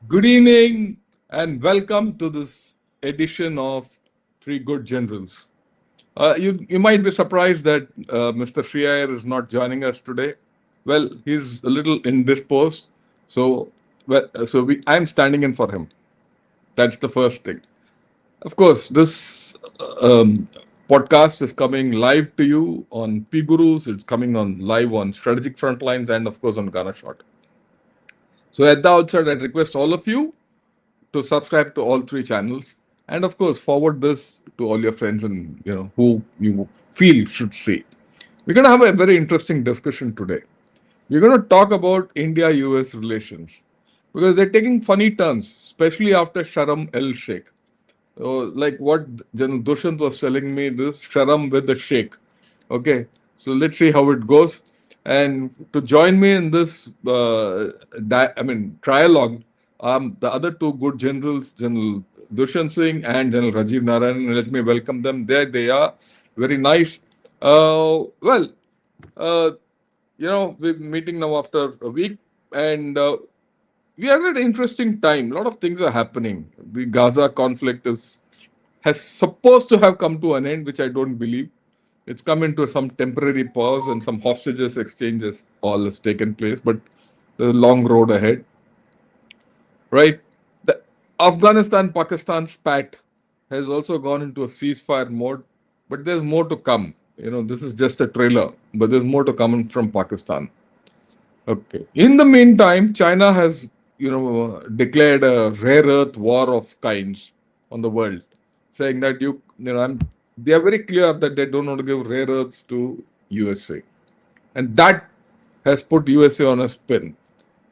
Good evening and welcome to this edition of Three Good Generals. You might be surprised that Mr. Shriyar is not joining us today. Well, he's a little indisposed, so I'm standing in for him. That's the first thing. Of course, this podcast is coming live to you on P Gurus. It's coming on live on Strategic Frontlines and of course on Ghana Shot. So at the outset, I'd request all of you to subscribe to all three channels and of course forward this to all your friends and who you feel should see. We're going to have a very interesting discussion today. We're going to talk about India-US relations because they're taking funny turns, especially after Sharm-El-Shaikh. Like what General Dushant was telling me, this Sharam with the Sheikh. Okay, so let's see how it goes. And to join me in this, trialogue, the other two good generals, General Dushant Singh and General Rajiv Narayan. Let me welcome them. There they are. Very nice. Well, uh, we're meeting now after a week, and we are at an interesting time. A lot of things are happening. The Gaza conflict is has supposed to have come to an end, which I don't believe. It's come into some temporary pause and some hostages exchanges all has taken place, but there's a long road ahead, right? The Afghanistan-Pakistan spat has also gone into a ceasefire mode, but there's more to come. This is just a trailer, but there's more to come from Pakistan. Okay. In the meantime, China has, declared a rare earth war of kinds on the world, saying that they are very clear that they don't want to give rare earths to USA, and that has put USA on a spin.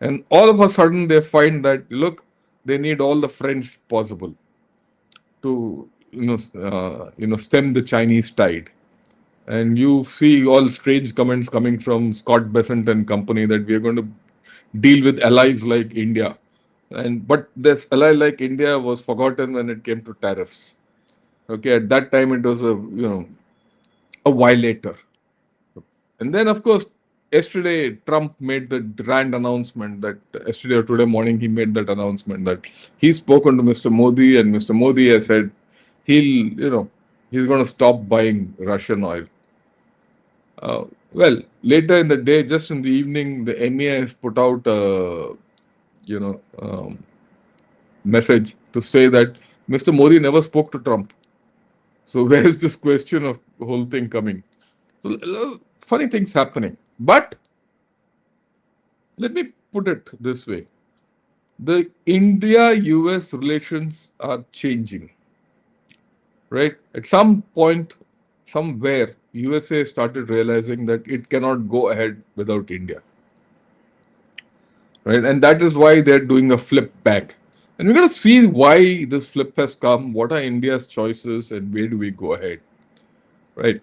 And all of a sudden, they find that look, they need all the French possible to stem the Chinese tide. And you see all strange comments coming from Scott Bessent and company that we are going to deal with allies like India. But this ally like India was forgotten when it came to tariffs. Okay, at that time it was a violator. And then of course yesterday Trump made the grand announcement that yesterday or today morning he made that announcement that he's spoken to Mr. Modi and Mr. Modi has said he's going to stop buying Russian oil. Later in the day, just in the evening, the MEA has put out a message to say that Mr. Modi never spoke to Trump. So where is this question of the whole thing coming? So funny things happening. But let me put it this way: the India-US relations are changing. Right? At some point, somewhere, USA started realizing that it cannot go ahead without India. Right? And that is why they're doing a flip back. And we're going to see why this flip has come, what are India's choices, and where do we go ahead. Right?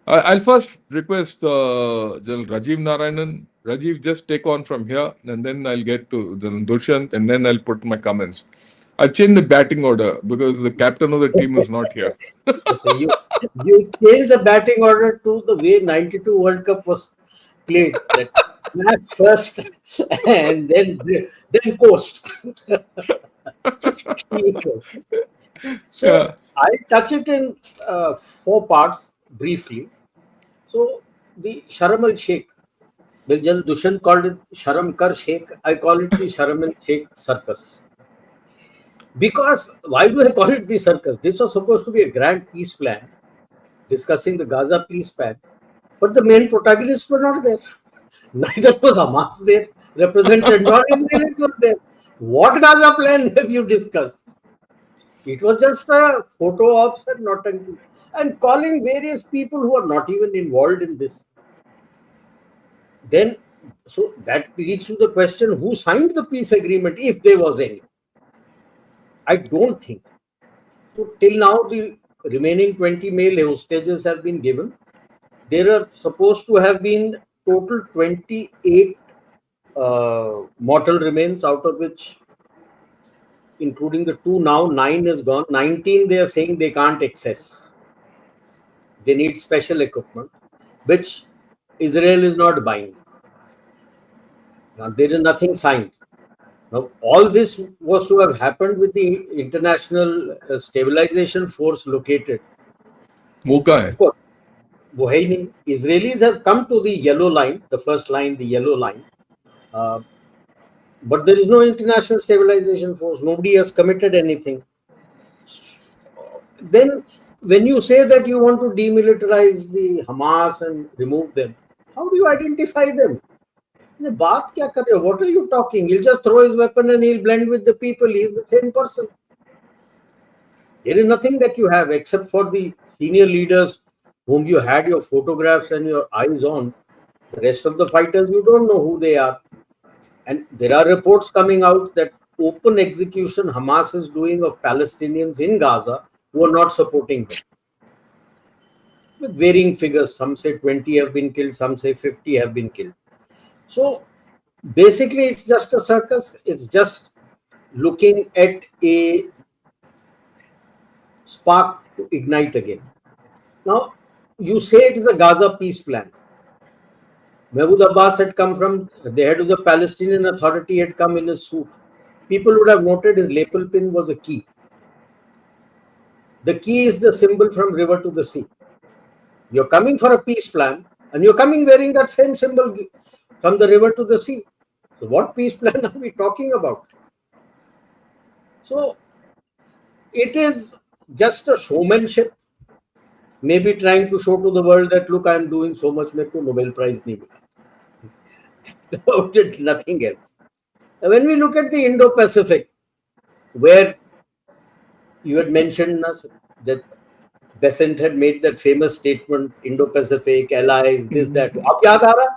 I'll first request General Rajiv Narayanan. Rajiv, just take on from here, and then I'll get to General Dushant, and then I'll put my comments. I'll change the batting order because the captain of the team is not here. Okay, you changed the batting order to the way '92 World Cup was played. That smash first and then coast. So Yeah. I touch it in four parts briefly. So the Sharm el Sheikh, well, General Dushant called it Sharam Kar Sheikh. I call it the Sharm el Sheikh circus. Because why do I call it the circus? This was supposed to be a grand peace plan discussing the Gaza peace plan, but the main protagonists were not there. Neither was Hamas there, represented, nor Israelis were there. What Gaza plan have you discussed? It was just a photo ops and not and calling various people who are not even involved in this. Then, so that leads to the question: who signed the peace agreement, if there was any? I don't think. So till now, the remaining 20 male hostages have been given. There are supposed to have been total 28 mortal remains, out of which, including the two now, 9 is gone. 19 they are saying they can't access. They need special equipment, which Israel is not buying. Now, there is nothing signed. Now, all this was to have happened with the international stabilization force located. मौका है. Of course, वो है ही नहीं. Israelis have come to the yellow line, the first line, the yellow line. Uh, but there is no international stabilization force. Nobody has committed anything. Then, when you say that you want to demilitarize the Hamas and remove them, how do you identify them? बात क्या कर रहे हो? What are you talking? He'll just throw his weapon and he'll blend with the people. He's the same person. There is nothing that you have except for the senior leaders whom you had your photographs and your eyes on. The rest of the fighters, you don't know who they are. And there are reports coming out that open execution Hamas is doing of Palestinians in Gaza who are not supporting them. With varying figures. Some say 20 have been killed, some say 50 have been killed. So basically, it's just a circus. It's just looking at a spark to ignite again. Now, you say it is a Gaza peace plan. Mahmoud Abbas had come from the head of the Palestinian Authority, had come in a suit. People would have noted his lapel pin was a key. The key is the symbol from river to the sea. You're coming for a peace plan and you're coming wearing that same symbol from the river to the sea. So what peace plan are we talking about? So it is just a showmanship, maybe trying to show to the world that look, I am doing so much, make a Nobel Prize nahi mila. About it, nothing else. And when we look at the Indo-Pacific, where you had mentioned that Besant had made that famous statement, Indo-Pacific, allies, this, that. Ab yaad aa raha?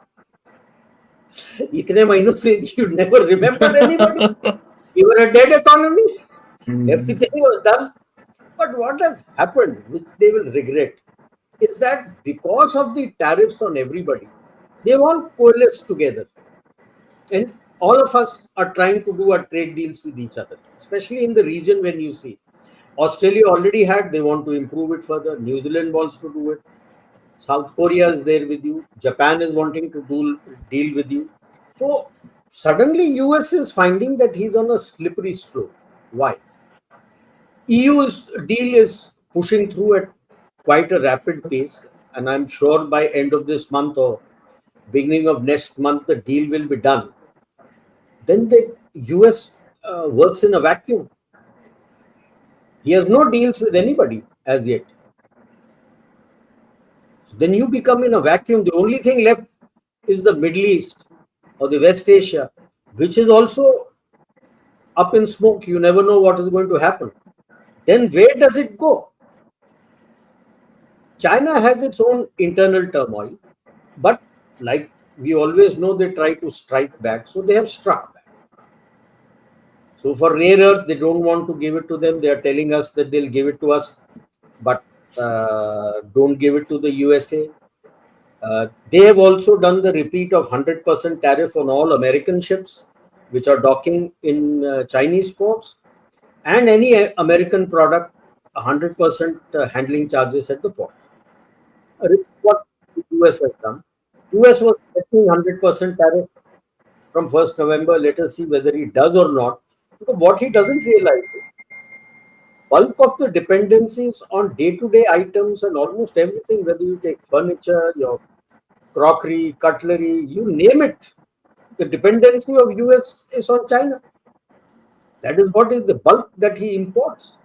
Itne mahino se you never remembered anybody. You were a dead economy. Everything was done. But what has happened, which they will regret, is that because of the tariffs on everybody, they've all coalesced together. And all of us are trying to do our trade deals with each other, especially in the region when you see. Australia already had, they want to improve it further. New Zealand wants to do it. South Korea is there with you. Japan is wanting to deal with you. So suddenly US is finding that he's on a slippery slope. Why? EU's deal is pushing through at quite a rapid pace. And I'm sure by end of this month or beginning of next month, the deal will be done. Then the US works in a vacuum. He has no deals with anybody as yet. Then you become in a vacuum. The only thing left is the Middle East or the West Asia, which is also up in smoke. You never know what is going to happen. Then where does it go? China has its own internal turmoil, but like we always know, they try to strike back. So they have struck back. So for rare earth, they don't want to give it to them. They are telling us that they'll give it to us, but don't give it to the USA. They have also done the repeat of 100% tariff on all American ships which are docking in Chinese ports, and any American product, 100% handling charges at the port. What the US has done. US was getting 100% tariff from 1st November. Let us see whether he does or not. Because what he doesn't realize is bulk of the dependencies on day-to-day items and almost everything, whether you take furniture, your crockery, cutlery, you name it, the dependency of US is on China. That is what is the bulk that he imports.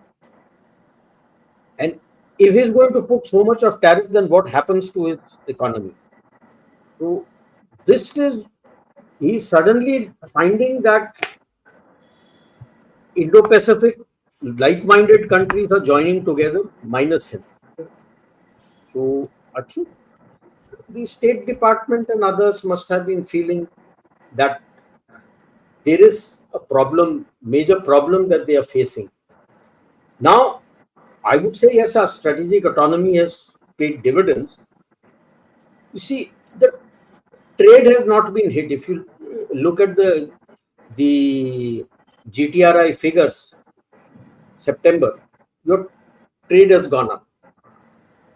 And if he's going to put so much of tariff, then what happens to his economy? So this is, he's suddenly finding that Indo-Pacific like-minded countries are joining together, minus him. So I think the State Department and others must have been feeling that there is a problem, major problem that they are facing. Now, I would say yes, our strategic autonomy has paid dividends. You see, the trade has not been hit. If you look at the GTRI figures, September, your trade has gone up.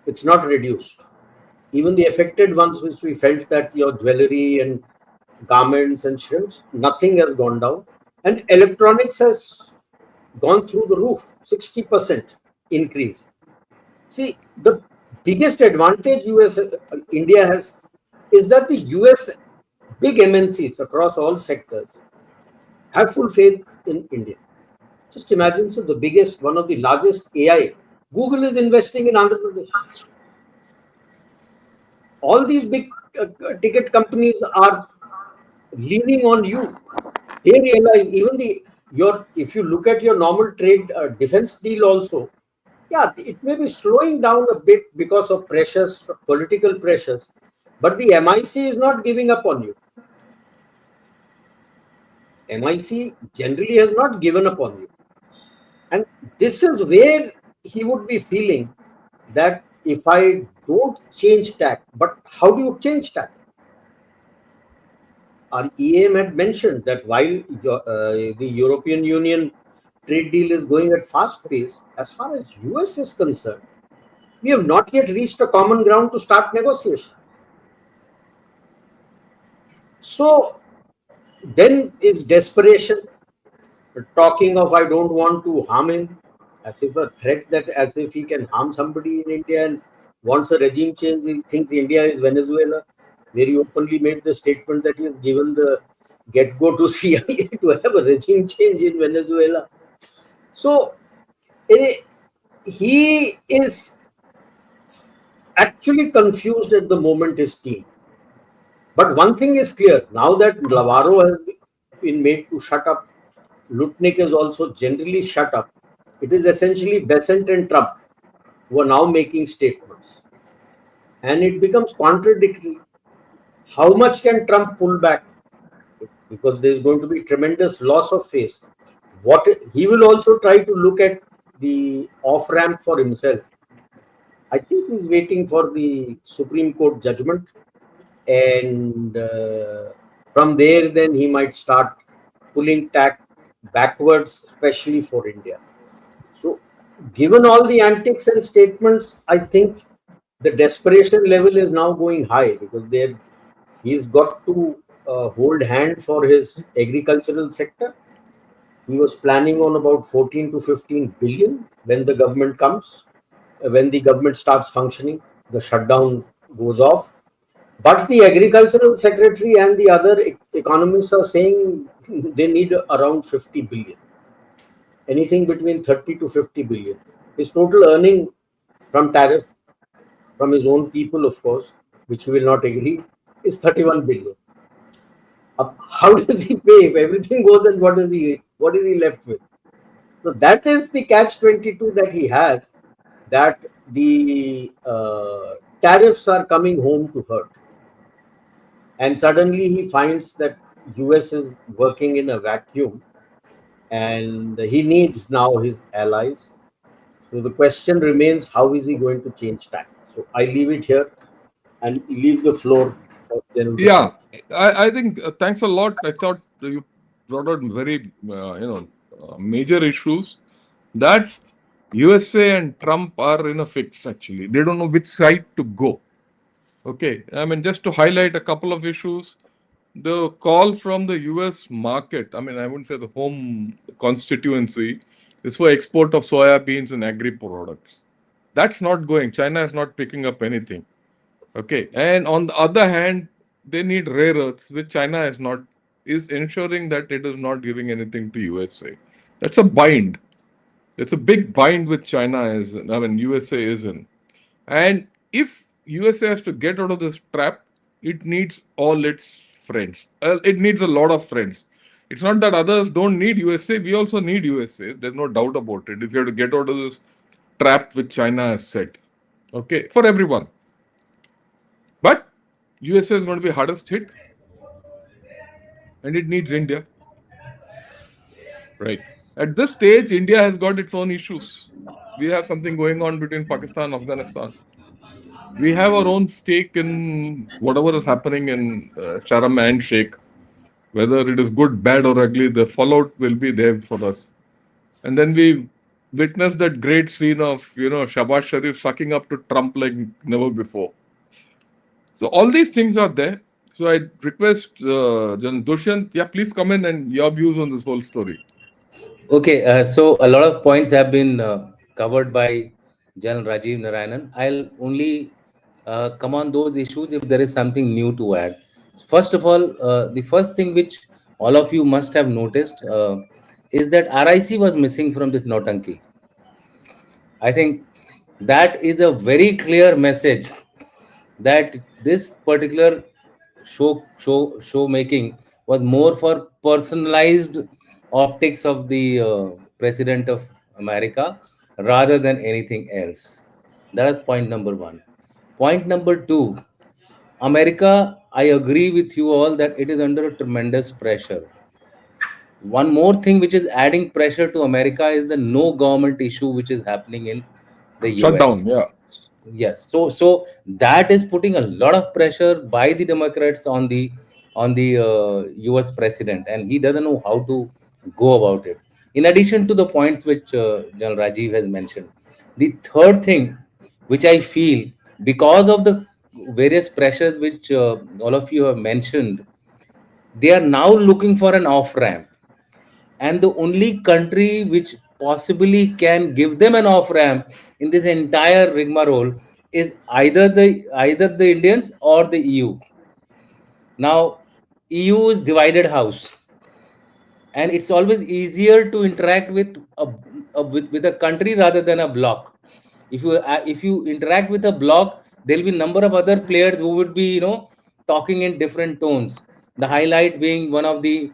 It's not reduced. Even the affected ones, which we felt that your jewelry and garments and shrimps, nothing has gone down. And electronics has gone through the roof, 60% increase. See, the biggest advantage India has is that the US big MNCs across all sectors have full faith in India. Just imagine, so the biggest, one of the largest AI, Google is investing in Andhra Pradesh. All these big ticket companies are leaning on you. They realize even if you look at your normal trade defense deal also, yeah, it may be slowing down a bit because of pressures, political pressures, but the MIC is not giving up on you. MIC generally has not given up on you. And this is where he would be feeling that if I don't change tack, but how do you change tack? Our EAM had mentioned that while the European Union trade deal is going at fast pace, as far as US is concerned, we have not yet reached a common ground to start negotiation. So then is desperation, talking of I don't want to harm him, as if a threat, that as if he can harm somebody in India and wants a regime change. He thinks India is Venezuela, where he openly made the statement that he has given the get go to CIA to have a regime change in Venezuela. So he is actually confused at the moment, his team. But one thing is clear, now that Lavaro has been made to shut up, Lutnick is also generally shut up. It is essentially Besant and Trump who are now making statements. And it becomes contradictory. How much can Trump pull back? Because there is going to be tremendous loss of face. What he will also try to look at the off ramp for himself. I think he's waiting for the Supreme Court judgment, and from there, then he might start pulling tack backwards, especially for India. So, given all the antics and statements, I think the desperation level is now going high because he's got to hold hand for his agricultural sector. He was planning on about 14 to 15 billion when the government comes, when the government starts functioning, the shutdown goes off. But the agricultural secretary and the other economists are saying they need around 50 billion. Anything between 30 to 50 billion. His total earning from tariff, from his own people, of course, which he will not agree, is 31 billion. How does he pay? If everything goes, then what is he left with? So that is the catch-22 that he has, that the tariffs are coming home to hurt. And suddenly he finds that US is working in a vacuum and he needs now his allies. So the question remains, how is he going to change tack? So I leave it here and leave the floor for general Yeah, discussion. I think thanks a lot. I thought you brought out very major issues that USA and Trump are in a fix. Actually, they don't know which side to go. Okay, I mean, just to highlight a couple of issues, the call from the US market, I mean, I wouldn't say the home constituency, is for export of soya beans and agri products. That's not going. China is not picking up anything. Okay, and on the other hand, they need rare earths, which China is ensuring that it is not giving anything to USA. That's a bind. It's a big bind with China is in. I mean, USA is in. And if USA has to get out of this trap, it needs all its friends. It needs a lot of friends. It's not that others don't need USA. We also need USA. There's no doubt about it. If you have to get out of this trap which China has set, okay, for everyone. But USA is going to be hardest hit, and it needs India. Right. At this stage, India has got its own issues. We have something going on between Pakistan and Afghanistan. We have our own stake in whatever is happening in Sharm-El-Shaikh. Whether it is good, bad, or ugly, the fallout will be there for us. And then we witnessed that great scene of Shahbaz Sharif sucking up to Trump like never before. So all these things are there. So I request General Dushyant, yeah, please come in and your views on this whole story. Okay, so a lot of points have been covered by General Rajiv Narayanan. I'll only come on those issues if there is something new to add. First of all, the first thing which all of you must have noticed is that RIC was missing from this Nautanki. I think that is a very clear message that this particular show making was more for personalized optics of the president of America rather than anything else. That is point number one. Point number two, America, I agree with you all that it is under a tremendous pressure. One more thing which is adding pressure to America is the no government issue which is happening in the Shutdown, US. yeah. Yes, so that is putting a lot of pressure by the Democrats on the US president, and he doesn't know how to go about it. In addition to the points which General Rajiv has mentioned, the third thing which I feel, because of the various pressures which all of you have mentioned, they are now looking for an off ramp, and the only country which possibly can give them an off ramp in this entire rigmarole is either the Indians or the EU. Now, EU is divided house, and it's always easier to interact with with a country rather than a bloc. If you interact with a bloc, there'll be number of other players who would be talking in different tones. The highlight being one of the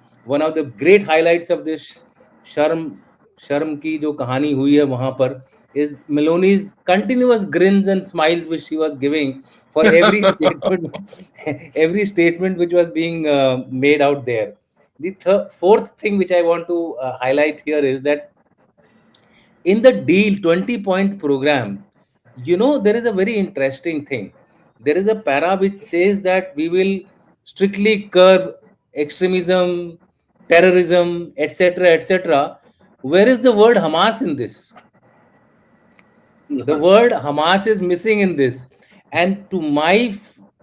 great highlights of this शर्म शर्म की जो कहानी हुई है वहां पर is Meloni's continuous grins and smiles which she was giving for every statement every statement which was being made out there. The fourth thing which I want to highlight here is that in the deal 20-point program, there is a very interesting thing. There is a para which says that we will strictly curb extremism, terrorism, etc., etc. Where is the word Hamas in this? The word Hamas is missing in this. And to my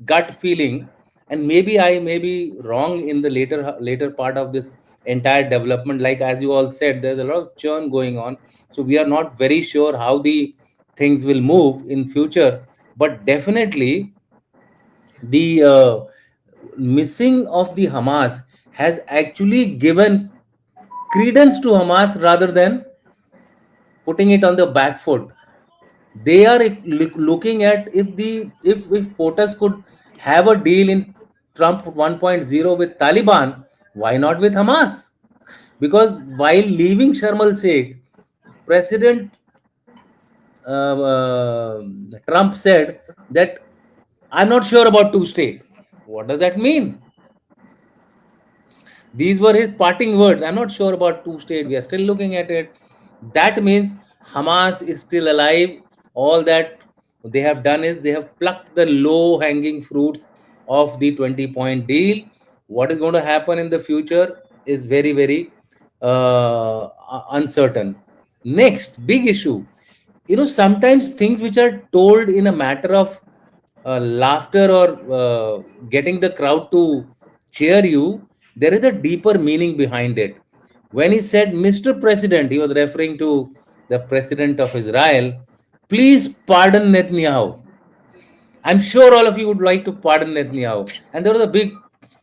gut feeling, and maybe I may be wrong in the later part of this entire development, like as you all said, there's a lot of churn going on. So we are not very sure how the things will move in future. But definitely the missing of the Hamas has actually given credence to Hamas rather than putting it on the back foot. They are looking at if POTUS could have a deal in Trump 1.0 with Taliban, why not with Hamas? Because while leaving Sharm el Sheikh, President Trump said that I'm not sure about two state. What does that mean? These were his parting words. I'm not sure about two state. We are still looking at it. That means Hamas is still alive. All that they have done is they have plucked the low hanging fruits of the 20-point deal. What is going to happen in the future is very, very uncertain. Next, big issue. Sometimes things which are told in a matter of laughter or getting the crowd to cheer you, there is a deeper meaning behind it. When he said Mr. President, he was referring to the president of Israel. Please pardon Netanyahu. I'm sure all of you would like to pardon Netanyahu. And there was a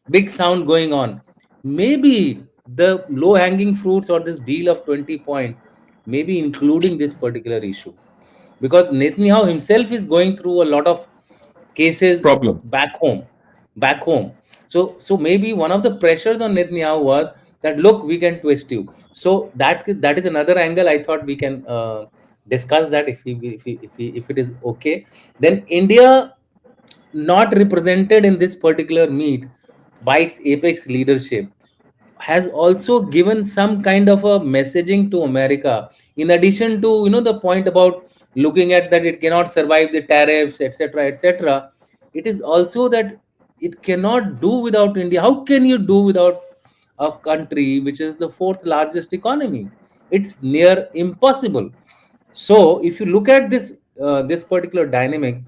big sound going on. Maybe the low hanging fruits or this deal of 20 point, maybe including this particular issue. Because Netanyahu himself is going through a lot of cases Problem. back home. So maybe one of the pressures on Netanyahu was that look, we can twist you. So that is another angle. I thought we can discuss that if it is okay. Then India, not represented in this particular meet by its apex leadership, has also given some kind of a messaging to America. In addition to the point about looking at that it cannot survive the tariffs, etc., etc., it is also that it cannot do without India. How can you do without a country which is the fourth largest economy? It's near impossible. So if you look at this particular dynamic,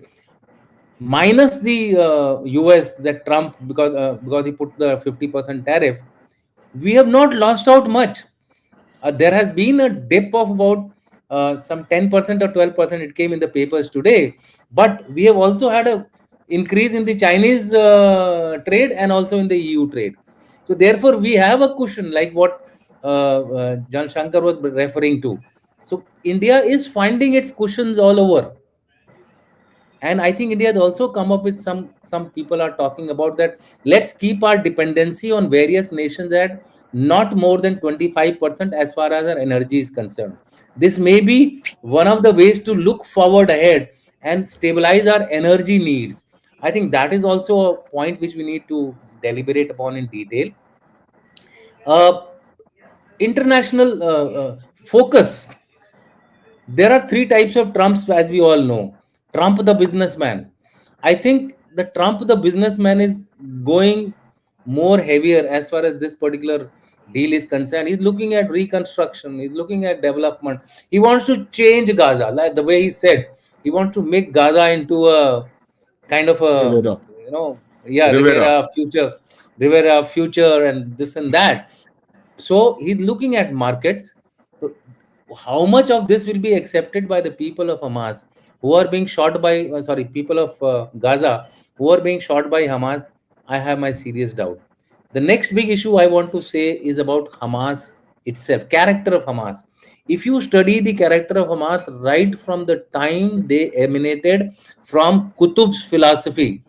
minus the US, that Trump, because he put the 50% tariff, we have not lost out much. There has been a dip of about some 10% or 12%. It came in the papers today, but we have also had a increase in the Chinese trade and also in the EU trade. So therefore, we have a cushion, like what John Shankar was referring to. So India is finding its cushions all over. And I think India has also come up with some people are talking about that, let's keep our dependency on various nations at not more than 25% as far as our energy is concerned. This may be one of the ways to look forward ahead and stabilize our energy needs. I think that is also a point which we need to deliberate upon in detail. uh, International focus. There are three types of Trumps, as we all know. Trump the businessman. I think the Trump the businessman is going more heavier as far as this particular deal is concerned. He's looking at reconstruction, he's looking at development. He wants to change Gaza, like the way he said. He wants to make Gaza into a kind of a, Rivera. yeah, Rivera. Rivera future, and this and that. So he's looking at markets. So how much of this will be accepted by the people of Hamas who are being shot by, sorry, people of Gaza who are being shot by Hamas? I have my serious doubt. The next big issue I want to say is about Hamas itself, character of Hamas. If you study the character of Hamas right from the time they emanated from Qutb's philosophy,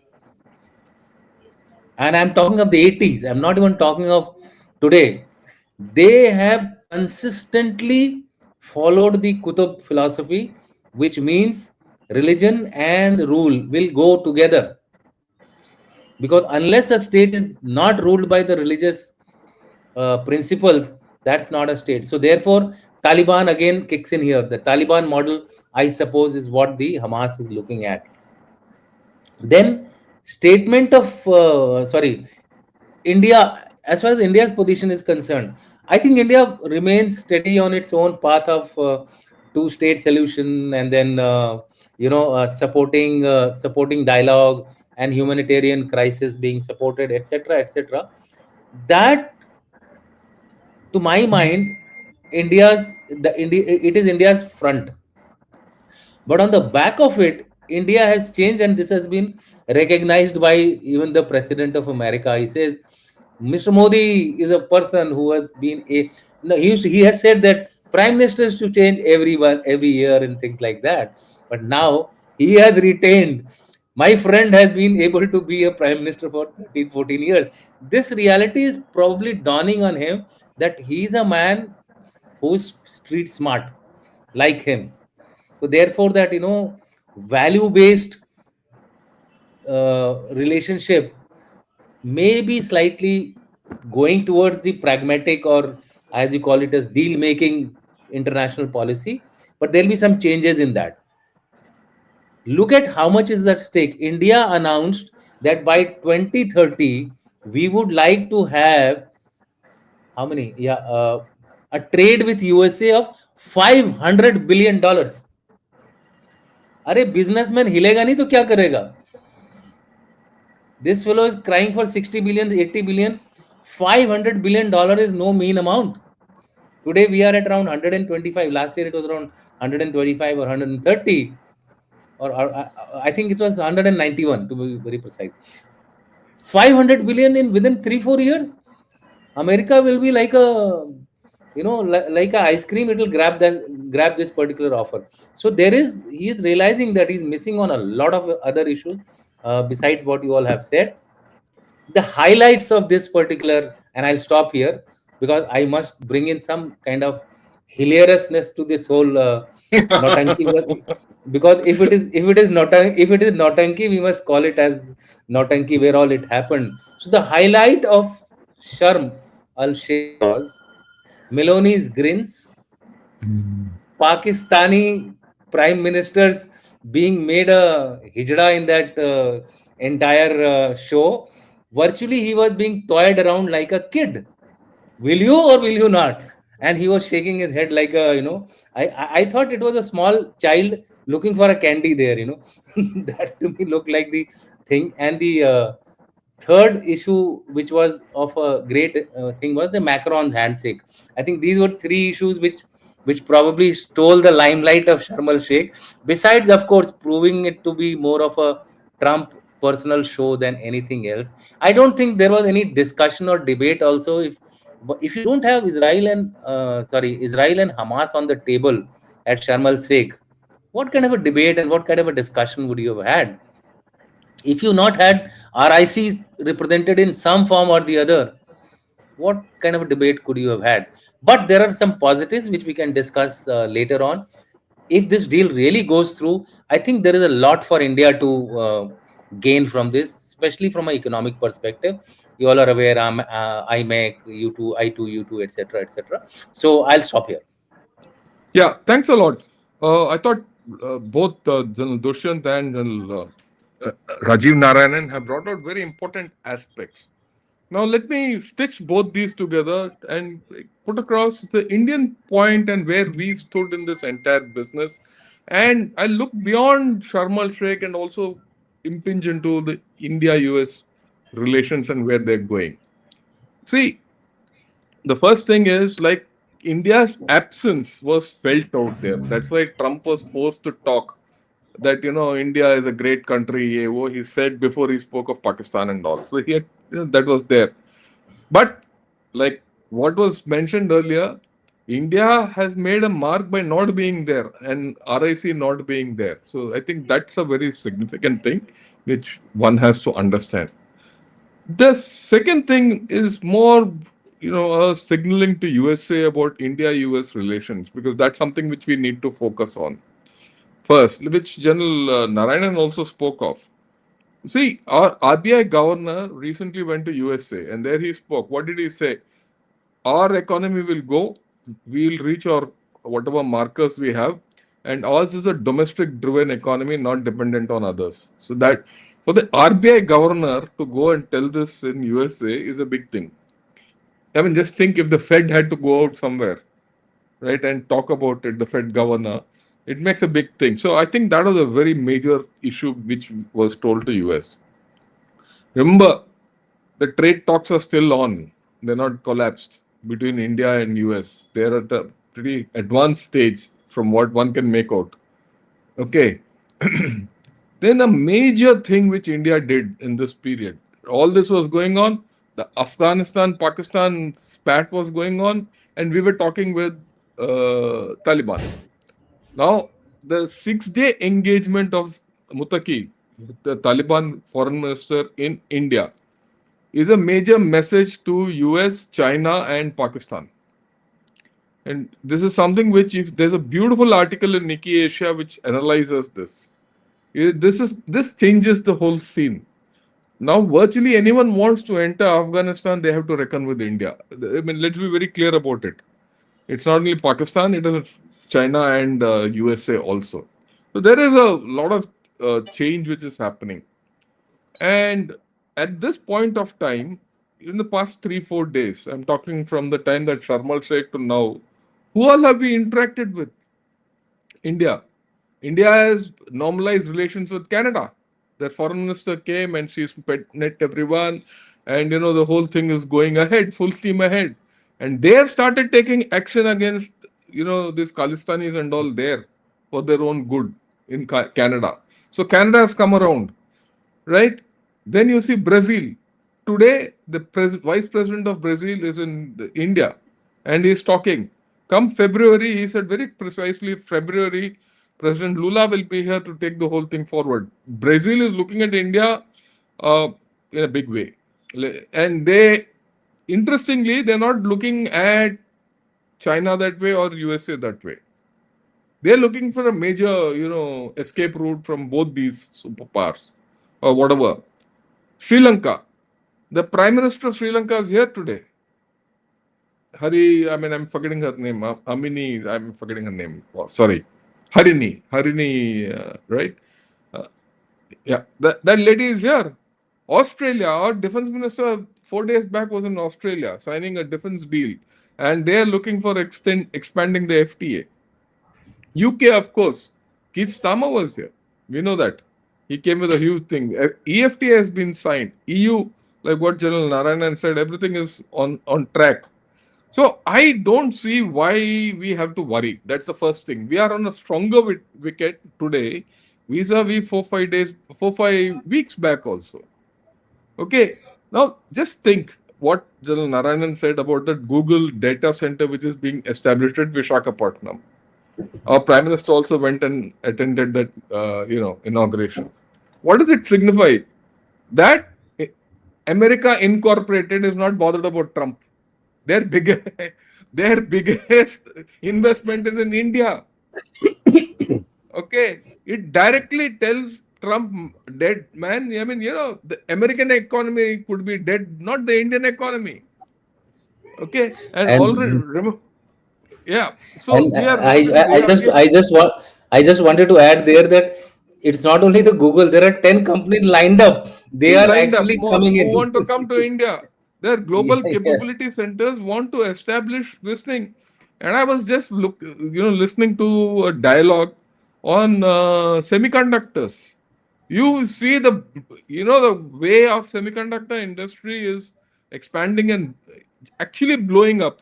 and I'm talking of the 80s, I'm not even talking of today, they have consistently followed the Qutb philosophy, which means religion and rule will go together. Because unless a state is not ruled by the religious principles, that's not a state. So therefore, Taliban again kicks in here. The Taliban model, I suppose, is what the Hamas is looking at. Then statement of sorry, India, as far as India's position is concerned, I think India remains steady on its own path of two-state solution, and then supporting dialogue and humanitarian crisis being supported, etc., etc. That, to my mind, it is India's front. But on the back of it, India has changed, and this has been recognized by even the President of America. He says Mr. Modi is a person who has been a. No, he has said that prime ministers to change every year and things like that. But now he has retained. My friend has been able to be a prime minister for 13, 14 years. This reality is probably dawning on him that he's a man who's street smart, like him. So therefore, that value based relationship may be slightly going towards the pragmatic, or as you call it, as deal making international policy, but there'll be some changes in that. Look at how much is at stake. India announced that by 2030 we would like to have how many? Yeah, a trade with USA of $500 billion. अरे businessman हिलेगा नहीं तो क्या करेगा? This fellow is crying for 60 billion, 80 billion. $500 billion is no mean amount. Today we are at around 125. Last year it was around 125 or 130, or I think it was 191 to be very precise. 500 billion in within 3-4 years. America will be like a like a ice cream. It will grab this particular offer. So he is realizing that he's missing on a lot of other issues besides what you all have said. The highlights of this particular, and I'll stop here because I must bring in some kind of hilariousness to this whole Notanki. Because if it is Notanki, we must call it as Notanki where all it happened. So the highlight of Sharm-El-Shaikh was Meloni's grins, Pakistani prime ministers being made a hijra in that entire show. Virtually, he was being toyed around like a kid. Will you or will you not? and he was shaking his head like a, I thought it was a small child looking for a candy there, that to me looked like the thing. And the third issue, which was of a great thing, was the Macron's handshake. I think these were three issues which probably stole the limelight of Sharm el Sheikh. Besides, of course, proving it to be more of a Trump personal show than anything else. I don't think there was any discussion or debate. Also, if you don't have Israel and Hamas on the table at Sharm el Sheikh, what kind of a debate and what kind of a discussion would you have had? If you not had RICs represented in some form or the other, what kind of a debate could you have had? But there are some positives which we can discuss later on. If this deal really goes through, I think there is a lot for India to gain from this, especially from an economic perspective. You all are aware, IMEC, U2, I2, U2, etc., etc. So I'll stop here. Yeah, thanks a lot. I thought both General Dushyant and General Rajiv Narayanan have brought out very important aspects. Now, let me stitch both these together and put across the Indian point and where we stood in this entire business. And I look beyond Sharm el Sheikh and also impinge into the India US relations and where they're going. See, the first thing is like India's absence was felt out there. That's why Trump was forced to talk that India is a great country. He said before he spoke of Pakistan and all. So he had, that was there. But like what was mentioned earlier, India has made a mark by not being there and RIC not being there. So I think that's a very significant thing which one has to understand. The second thing is more, signaling to USA about India-US relations because that's something which we need to focus on first, which General Narayanan also spoke of. See, our RBI governor recently went to USA and there he spoke. What did he say? Our economy will go, we'll reach our whatever markers we have, and ours is a domestic driven economy, not dependent on others. So that for the RBI governor to go and tell this in USA is a big thing. I mean, just think if the Fed had to go out somewhere, right, and talk about it, the Fed governor, it makes a big thing. So I think that was a very major issue which was told to US. Remember, the trade talks are still on. They're not collapsed between India and US. They're at a pretty advanced stage from what one can make out. Okay. Then a major thing which India did in this period, all this was going on, the Afghanistan Pakistan spat was going on, and we were talking with Taliban. Now, the 6 day engagement of Mutaki, the Taliban foreign minister in India, is a major message to US, China, and Pakistan. And this is something which, if there's a beautiful article in Nikkei Asia which analyzes this, this changes the whole scene. Now, virtually anyone wants to enter Afghanistan, they have to reckon with India. I mean, let's be very clear about it. It's not only Pakistan; it is China and USA also. So there is a lot of change which is happening. And at this point of time, in the past 3 4 days, I'm talking from the time that Sharmal Sheikh to now, who all have we interacted with? India. India has normalized relations with Canada. Their foreign minister came and she's met everyone, and the whole thing is going ahead, full steam ahead. And they have started taking action against these Khalistanis and all there for their own good in Canada. So Canada has come around, right? Then you see Brazil. Today, the vice president of Brazil is in India and he's talking. Come February, he said very precisely, February, President Lula will be here to take the whole thing forward. Brazil is looking at India uh, in a big way. And interestingly, they're not looking at China that way or USA that way. They're looking for a major, escape route from both these superpowers or whatever. Sri Lanka. The Prime Minister of Sri Lanka is here today. I'm forgetting her name. Amini, I'm forgetting her name. Oh, sorry. Harini, right? Uh, yeah, that lady is here. Australia, our defense minister 4 days back was in Australia signing a defense deal. and they are looking for expanding the FTA. UK, of course, Keith Starmer was here. We know that. He came with a huge thing. EFTA has been signed. EU, like what General Narayanan said, everything is on track. So I don't see why we have to worry. That's the first thing. We are on a stronger wicket today, vis-a-vis 4 5 days, 4 5 weeks back also. Okay. Now just think what General Narayanan said about the Google data center which is being established at Vishakhapatnam. Our Prime Minister also went and attended that inauguration. What does it signify? That America Incorporated is not bothered about Trump. Their biggest, their biggest investment is in India. Okay, it directly tells Trump, dead man. I mean, the American economy could be dead, not the Indian economy. Okay, and already, And yeah. So And we are I, already, I I just I just want I just wanted to add there that it's not only the Google. There are 10 companies lined up. They are lined up actually more coming who in. want to come to India. Their Yeah, global yeah. capability centers want to establish this thing. And I was just listening to a dialogue on semiconductors. You see the way of semiconductor industry is expanding and actually blowing up.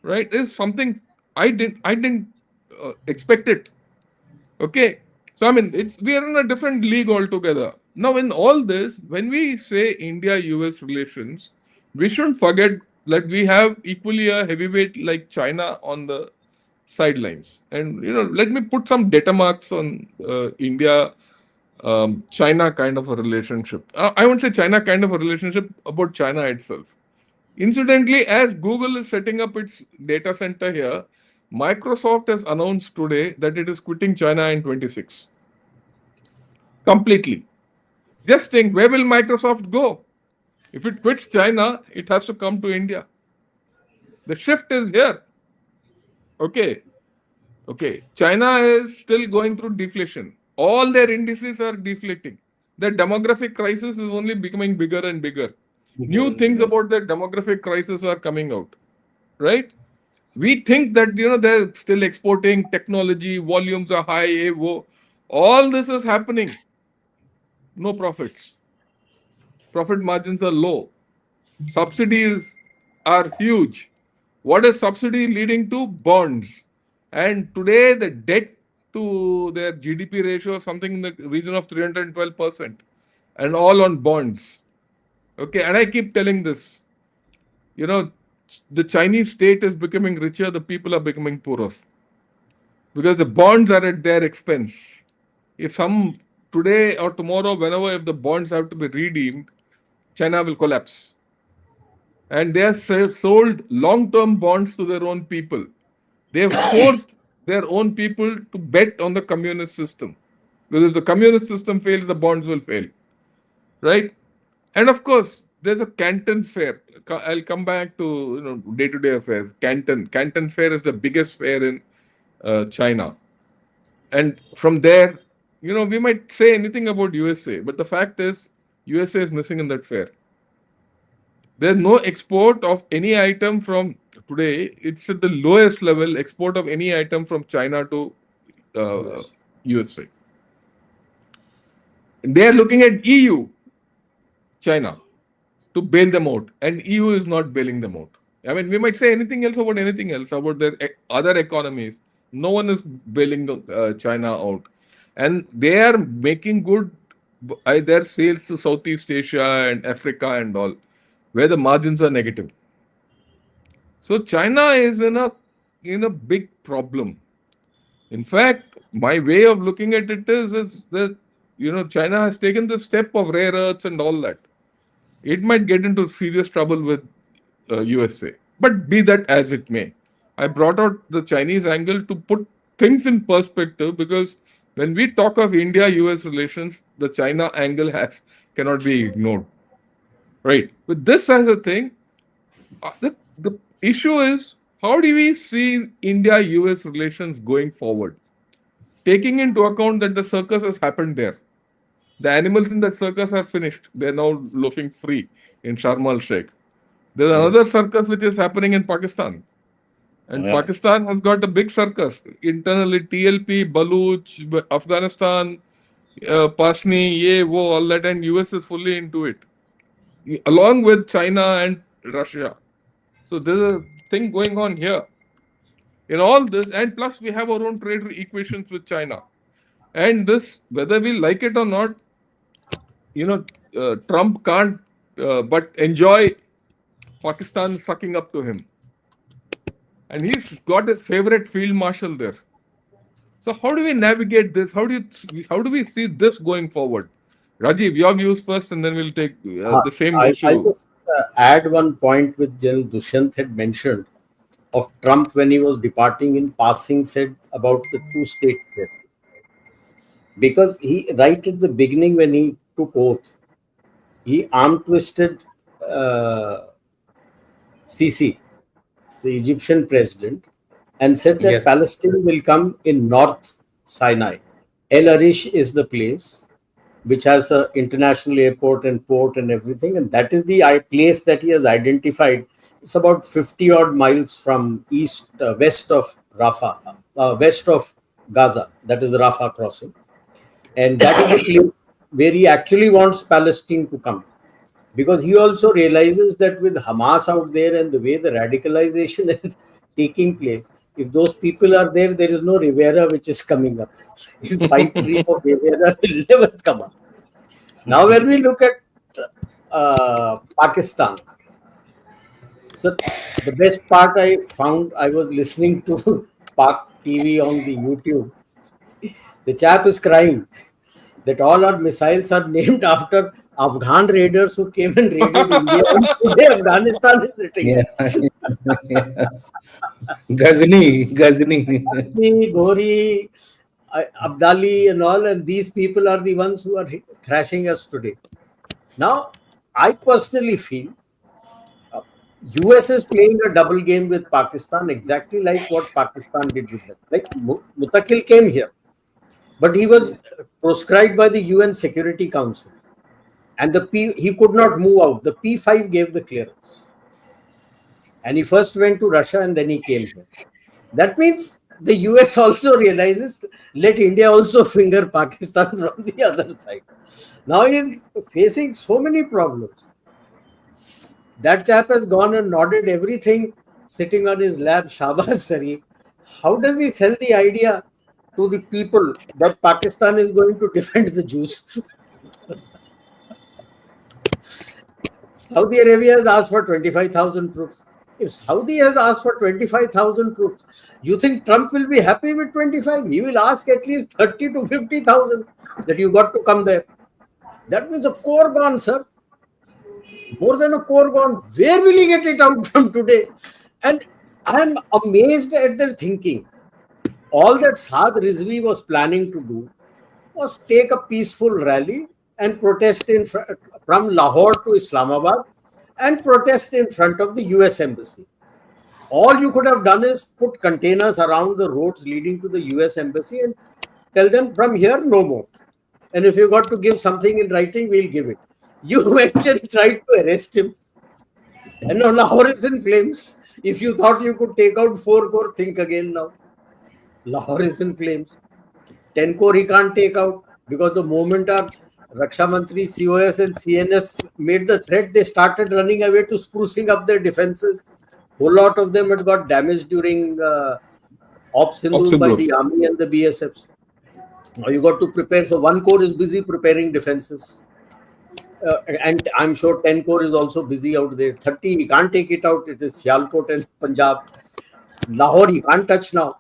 Right? Is something I didn't expect it. Okay. So I mean it's we are in a different league altogether. Now in all this, when we say India-US relations, we shouldn't forget that we have equally a heavyweight like China on the sidelines. And let me put some data marks on India China kind of a relationship. I won't say China kind of a relationship about China itself. Incidentally, as Google is setting up its data center here, Microsoft has announced today that it is quitting China in 26 completely. Just think, where will Microsoft go? If it quits China, it has to come to India. The shift is here. Okay. Okay. China is still going through deflation. All their indices are deflating. Their demographic crisis is only becoming bigger and bigger. Bigger New and things bigger. about their demographic crisis are coming out. Right? We think that they're still exporting technology, volumes are high, all this is happening. No profits. Profit margins are low. Subsidies are huge. What is subsidy leading to? Bonds. And today the debt to their GDP ratio is something in the region of 312%. And all on bonds. Okay, and I keep telling this. You know, the Chinese state is becoming richer, the people are becoming poorer. Because the bonds are at their expense. If some today or tomorrow, whenever if the bonds have to be redeemed, China will collapse. And they have sold long-term bonds to their own people. They have forced their own people to bet on the communist system. Because if the communist system fails, the bonds will fail. Right? And of course, there's a Canton Fair. I'll come back to day-to-day affairs. Canton Fair is the biggest fair in China. And from there, we might say anything about USA, but the fact is, USA is missing in that fair. There's no export of any item from today. It's at the lowest level export of any item from China to uh, US. USA. They are looking at EU, China, to bail them out, and EU is not bailing them out. I mean, we might say anything else about their other economies. No one is bailing China out, and they are making good their sales to Southeast Asia and Africa and all, where the margins are negative. So China is in a big problem. In fact, my way of looking at it is that China has taken the step of rare earths and all that. It might get into serious trouble with USA. But be that as it may, I brought out the Chinese angle to put things in perspective because when we talk of India-US relations, the China angle cannot be ignored. Right. With this as a thing, the issue is how do we see India-US relations going forward, taking into account that the circus has happened there. The animals in that circus are finished. They're now loafing free in Sharm-El-Shaikh. There's Yes. another circus which is happening in Pakistan. And Yeah. Pakistan has got a big circus internally, TLP, Baluch, Afghanistan, Pasni, ye, wo, all that, and US is fully into it, along with China and Russia. So there's a thing going on here in all this, and plus we have our own trade equations with China. And this, whether we like it or not, Trump can't but enjoy Pakistan sucking up to him. And he's got his favorite field marshal there. So how do we navigate this? How do we see this going forward? Rajiv, your views first, and then we'll take the same I'll issue. just add one point which General Dushyant had mentioned of Trump when he was departing in passing said about the two-state threat. Because he, right at the beginning when he took oath, he arm twisted Sisi, the Egyptian president, and said that Yes. Palestine will come in North Sinai. El Arish is the place which has an international airport and port and everything, and that is the place that he has identified. It's about 50 odd miles from west of Rafah, west of Gaza. That is the Rafah crossing, and that is the place where he actually wants Palestine to come, because he also realizes that with Hamas out there and the way the radicalization is taking place, if those people are there, there is no Rivera which is coming up. His pipe dream of Rivera will never come up. Now, when we look at Pakistan, so the best part I found, I was listening to Pak TV on the YouTube. The chap is crying that all our missiles are named after Afghan raiders who came and raided India. And today Afghanistan is hitting Yeah. us. Ghazni. Ghori, Abdali and all, and these people are the ones who are thrashing us today. Now, I personally feel US is playing a double game with Pakistan, exactly like what Pakistan did with them. Like Mutakil came here, but he was proscribed by the UN Security Council, and he could not move out. The P5 gave the clearance, and he first went to Russia and then he came here. That means the US also realizes, let India also finger Pakistan from the other side. Now he is facing so many problems. That chap has gone and nodded everything sitting on his lap, Shahbaz Sharif. How does he sell the idea to the people that Pakistan is going to defend the Jews? Saudi Arabia has asked for 25,000 troops. If Saudi has asked for 25,000 troops, you think Trump will be happy with 25? He will ask at least 30 to 50,000 that you got to come there. That means a core gone, sir. More than a core gone. Where will he get it out from today? And I'm amazed at their thinking. All that Saad Rizvi was planning to do was take a peaceful rally and protest from Lahore to Islamabad and protest in front of the US Embassy. All you could have done is put containers around the roads leading to the US Embassy and tell them from here no more. And if you got to give something in writing, we'll give it. You went and tried to arrest him. And now Lahore is in flames. If you thought you could take out 4 crore, think again now. Lahore is in flames. 10 crore he can't take out, because the moment our Raksha Mantri, COS and CNS made the threat, they started running away to sprucing up their defenses. Whole lot of them had got damaged during Ops Sindoor by the army and the BSFs. Now you got to prepare. So 1 corps is busy preparing defenses. And I'm sure 10 corps is also busy out there. 30, he can't take it out. It is Sialkot and Punjab. Lahore, he can't touch now.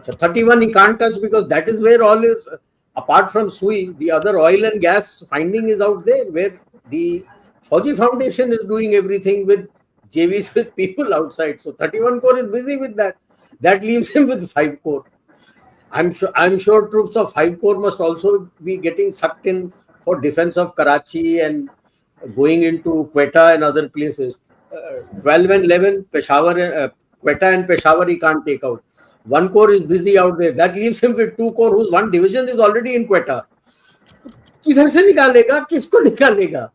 31, he can't touch because that is where all is, apart from Sui, the other oil and gas finding is out there, where the Fauji Foundation is doing everything with JVs with people outside. So 31 corps is busy with that. That leaves him with 5 corps. I'm sure troops of 5 corps must also be getting sucked in for defense of Karachi and going into Quetta and other places. 12 and 11, Peshawar, Quetta and Peshawar he can't take out. 1 corps is busy out there. That leaves him with 2 corps whose 1 division is already in Quetta. किधर से निकालेगा, किसको निकालेगा?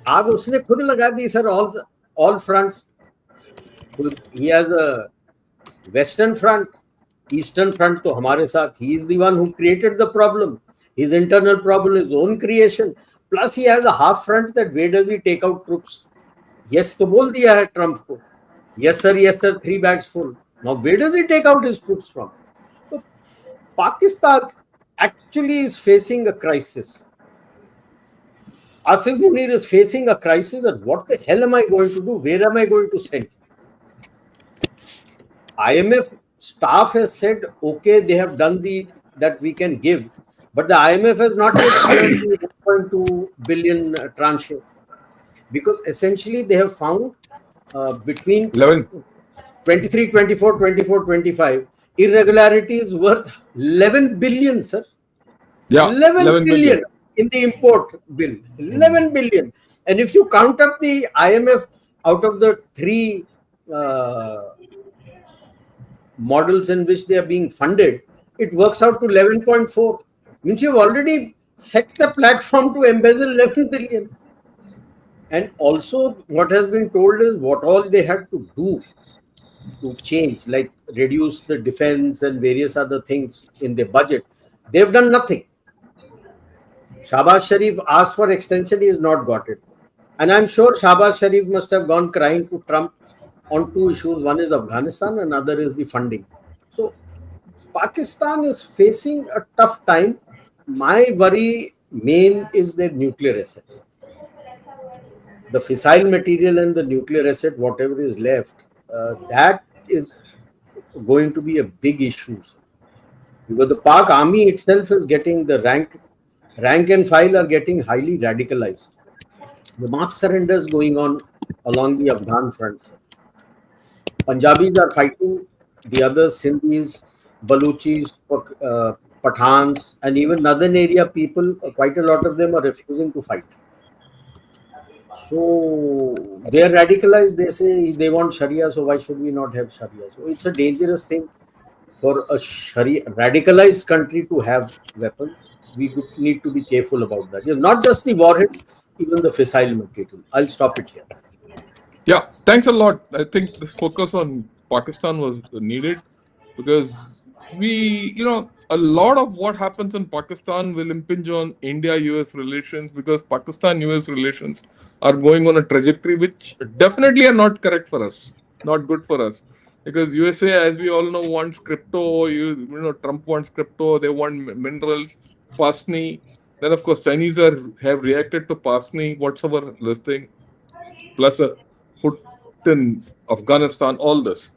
आग उसने खुद लगा दी, sir. all fronts. He has a Western front, Eastern front to हमारे साथ. He is the one who created the problem. His internal problem is his own creation. Plus he has a half front that where does he take out troops? Yes तो बोल दिया है Trump को. Yes sir, 3 bags full. Now where does he take out his troops from? So Pakistan actually is facing a crisis. Asif Munir is facing a crisis that what the hell am I going to do? Where am I going to send? IMF staff has said, okay, they have done that we can give, but the IMF has not yet cleared the 1.2 billion tranche, because essentially they have found between 11. 23, 24, 24, 25 irregularities worth 11 billion, sir. Yeah, 11 billion in the import bill. 11 billion. And if you count up the IMF out of the three models in which they are being funded, it works out to 11.4. Means you've already set the platform to embezzle 11 billion. And also what has been told is what all they had to do to change, like reduce the defense and various other things in the budget. They've done nothing. Shahbaz Sharif asked for extension, he has not got it. And I'm sure Shahbaz Sharif must have gone crying to Trump on two issues. One is Afghanistan, another is the funding. So Pakistan is facing a tough time. My worry main is their nuclear assets. The fissile material and the nuclear asset, whatever is left, that is going to be a big issue. Because the Pak army itself is getting the rank and file are getting highly radicalized. The mass surrenders going on along the Afghan fronts. Punjabis are fighting, the others, Sindhis, Baluchis, Pathans, and even northern area people, quite a lot of them are refusing to fight. So they are radicalized. They say they want Sharia, so why should we not have Sharia? So it's a dangerous thing for a radicalized country to have weapons. We need to be careful about that. It's not just the warhead, even the fissile material. I'll stop it here. Yeah, thanks a lot. I think this focus on Pakistan was needed because a lot of what happens in Pakistan will impinge on India-US relations, because Pakistan-US relations are going on a trajectory which definitely are not correct for us, not good for us. Because USA, as we all know, wants crypto. Trump wants crypto. They want minerals, Pasni. Then, of course, Chinese have reacted to Pasni, whatsoever listing, plus a put in Afghanistan, all this.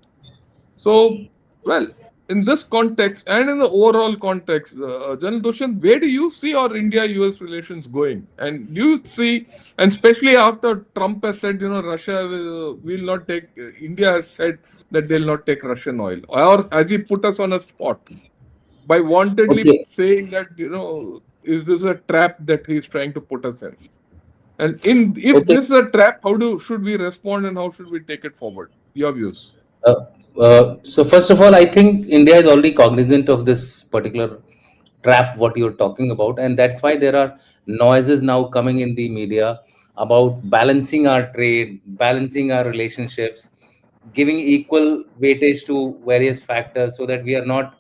So, well, in this context and in the overall context, General Dushyant, where do you see our India-US relations going? And do you see, and especially after Trump has said, Russia will not take, India has said that they'll not take Russian oil, or has he put us on a spot by wantedly saying that, is this a trap that he's trying to put us in? And if this is a trap, should we respond and how should we take it forward? Your views. So first of all, I think India is already cognizant of this particular trap what you're talking about, and that's why there are noises now coming in the media about balancing our trade, balancing our relationships, giving equal weightage to various factors so that we are not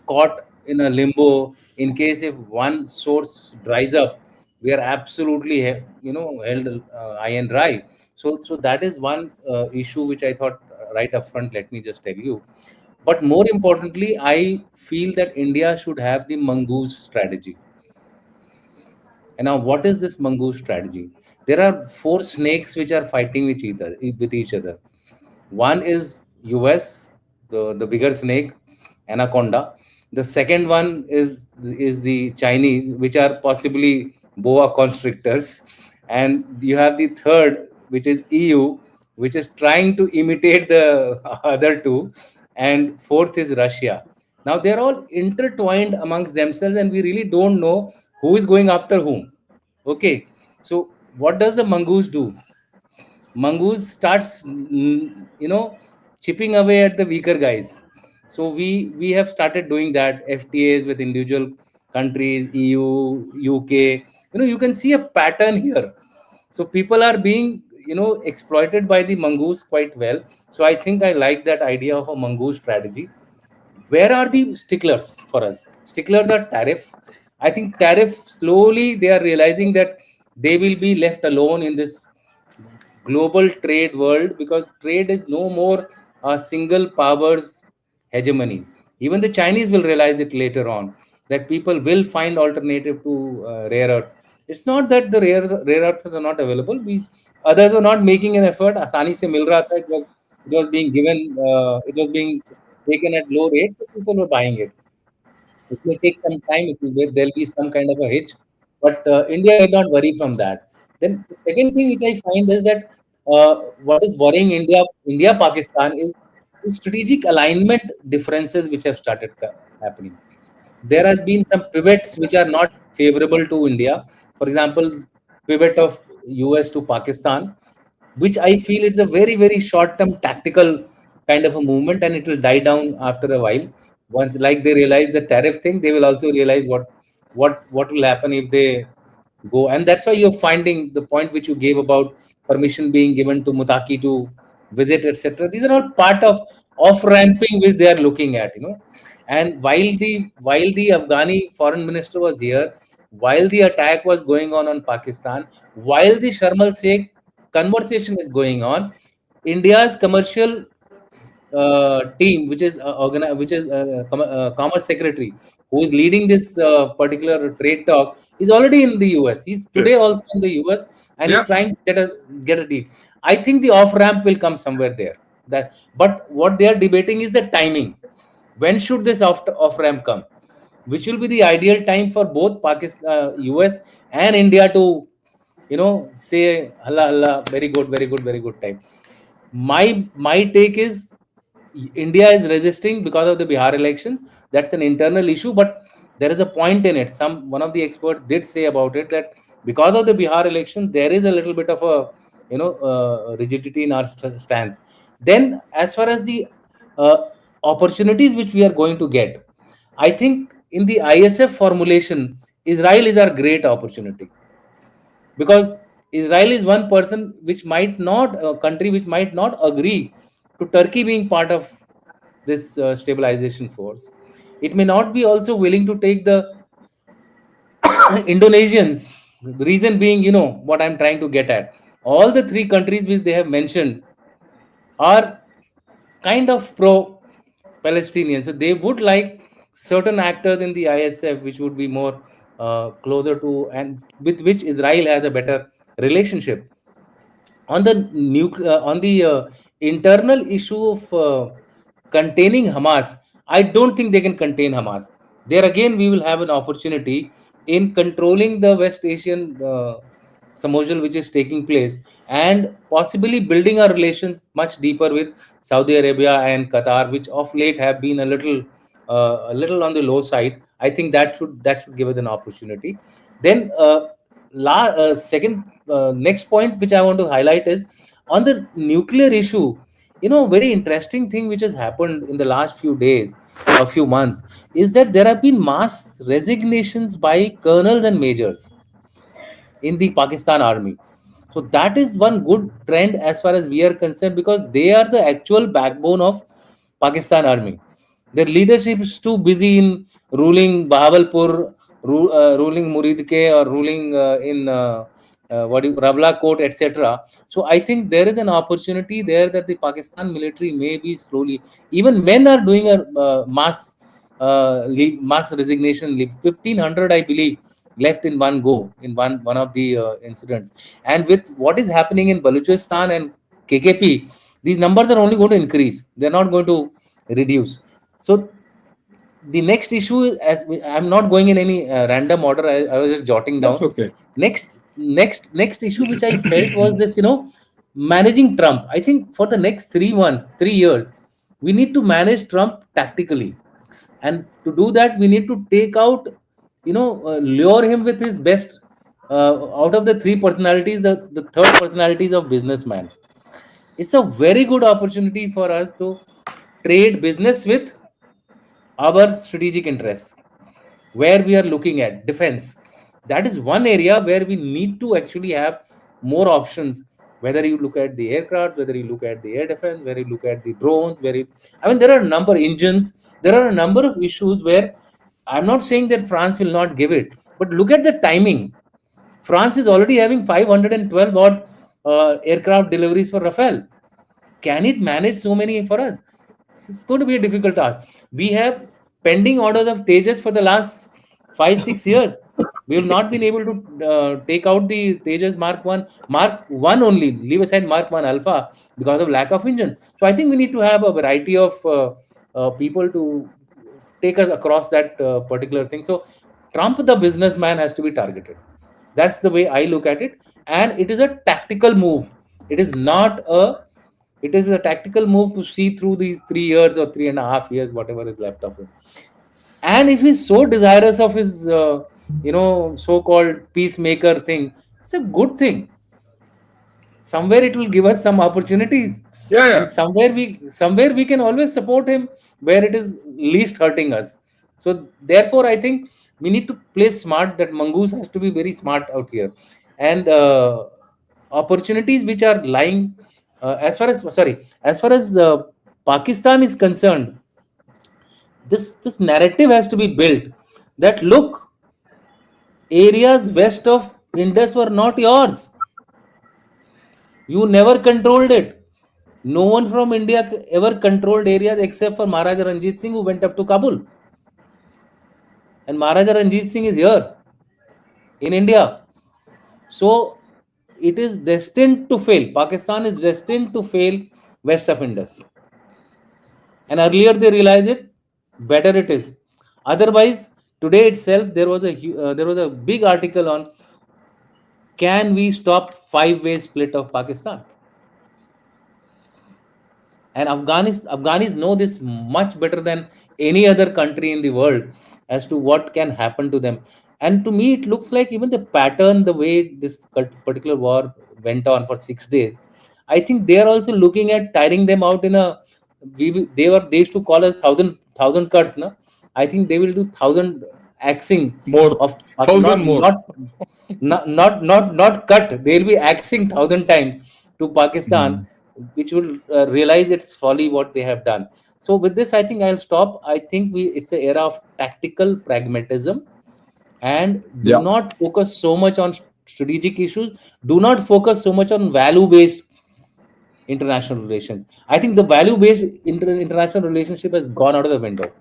caught in a limbo. In case if one source dries up, we are absolutely held high and dry. So that is one issue which I thought right up front, let me just tell you. But more importantly, I feel that India should have the mongoose strategy. And now, what is this mongoose strategy? There are four snakes which are fighting with each other. One is US, the bigger snake, anaconda. The second one is the Chinese, which are possibly boa constrictors, and you have the third, which is EU, which is trying to imitate the other two, and fourth is Russia. Now they're all intertwined amongst themselves, and we really don't know who is going after whom. Okay, so what does the mongoose do? Mongoose starts chipping away at the weaker guys. So we have started doing that, FTAs with individual countries, EU, UK. You can see a pattern here. So people are being exploited by the mongoose quite well. So I think I like that idea of a mongoose strategy. Where are the sticklers for us? Sticklers are tariff. I think tariff, slowly they are realizing that they will be left alone in this global trade world, because trade is no more a single power's hegemony. Even the Chinese will realize it later on, that people will find alternative to rare earths. It's not that the rare earths are not available. We others were not making an effort. Asani se mil raha tha. It was being given. It was being taken at low rates, so people were buying it. It may take some time. There'll be some kind of a hitch, but India need not worry from that. Then the second thing which I find is that what is worrying India Pakistan is the strategic alignment differences which have started happening. There has been some pivots which are not favorable to India. For example, pivot of US to Pakistan, which I feel it's a very, very short-term tactical kind of a movement, and it will die down after a while. Once, like, they realize the tariff thing, they will also realize what will happen if they go. And that's why you're finding the point which you gave about permission being given to Mutaki to visit, etc. These are all part of off ramping which they are looking at. And while the Afghani foreign minister was here, while the attack was going on Pakistan, while the Sharm-El-Sheikh conversation is going on, India's commercial team, which is commerce secretary, who is leading this particular trade talk, is already in the US. He's today also in the US, and he's Yeah. trying to get a deal. I think the off ramp will come somewhere there. But what they are debating is the timing. When should this off ramp come? Which will be the ideal time for both Pakistan, US, and India to say Allah Allah, very good, very good, very good time. My take is India is resisting because of the Bihar elections. That's an internal issue, but there is a point in it. One of the experts did say about it, that because of the Bihar elections, there is a little bit of a rigidity in our stance. Then, as far as the uh, opportunities which we are going to get, I think in the ISF formulation, Israel is our great opportunity, because Israel is one person which might not, a country which might not agree to Turkey being part of this stabilization force. It may not be also willing to take the Indonesians. The reason being, what I'm trying to get at. All the three countries which they have mentioned are kind of pro Palestinian. So they would like certain actors in the ISF which would be more closer to, and with which Israel has a better relationship. On the internal issue of containing Hamas, I don't think they can contain Hamas. There again, we will have an opportunity in controlling the West Asian Samojal which is taking place, and possibly building our relations much deeper with Saudi Arabia and Qatar, which of late have been a little on the low side. I think that should give us an opportunity. Then second next point which I want to highlight is on the nuclear issue. Very interesting thing which has happened in the last few days or few months is that there have been mass resignations by colonels and majors in the Pakistan army. So that is one good trend as far as we are concerned, because they are the actual backbone of Pakistan army. Their leadership is too busy in ruling Bahawalpur, ruling Muridke, or ruling in Ravla Court, etc. So I think there is an opportunity there that the Pakistan military may be slowly. Even men are doing a mass resignation leave. 1,500, I believe, left in one go in one of the incidents. And with what is happening in Baluchistan and KKP, these numbers are only going to increase. They're not going to reduce. So the next issue is, I'm not going in any random order. I was just jotting That's down. okay. Next issue which I felt was this, managing Trump. I think for the next 3 months, 3 years, we need to manage Trump tactically, and to do that, we need to take out, lure him with his best. Out of the three personalities, the third personality is of businessman. It's a very good opportunity for us to trade business with our strategic interests, where we are looking at. Defense, that is one area where we need to actually have more options. Whether you look at the aircraft, whether you look at the air defense, whether you look at the drones, I mean, there are a number engines. There are a number of issues where I'm not saying that France will not give it, but look at the timing. France is already having 512 odd aircraft deliveries for Rafale. Can it manage so many for us? It's going to be a difficult task. We have pending orders of Tejas for the last 5 6 years. We have not been able to take out the Tejas Mark 1 only, leave aside Mark 1 Alpha because of lack of engine. So I think we need to have a variety of people to take us across that particular thing. So Trump, the businessman, has to be targeted. That's the way I look at it. And it is a tactical move. It is not a it is a tactical move to see through these 3 years or 3.5 years, whatever is left of it. And if he's so desirous of his, so-called peacemaker thing, it's a good thing. Somewhere it will give us some opportunities, Yeah, and yeah, somewhere we can always support him where it is least hurting us. So therefore, I think we need to play smart. That mongoose has to be very smart out here, and opportunities which are lying as far as Pakistan is concerned, this narrative has to be built that look, areas west of Indus were not yours. You never controlled it. No one from India ever controlled areas except for Maharaja Ranjit Singh, who went up to Kabul. And Maharaja Ranjit Singh is here in India. So it is destined to fail. Pakistan is destined to fail west of Indus. And earlier they realized it, better it is. Otherwise, today itself there was a big article on, can we stop five-way split of Pakistan? And Afghanis know this much better than any other country in the world as to what can happen to them. And to me, it looks like even the pattern, the way this particular war went on for 6 days, I think they are also looking at tiring them out in a. They used to call us thousand cuts, no? I think they will do thousand axing more, of thousand more. not cut. They'll be axing thousand times to Pakistan, Mm. which will realize its folly what they have done. So with this, I think I'll stop. I think it's an era of tactical pragmatism, and do Yeah, not focus so much on strategic issues. Do not focus so much on value based international relations. I think the value based international relationship has gone out of the window.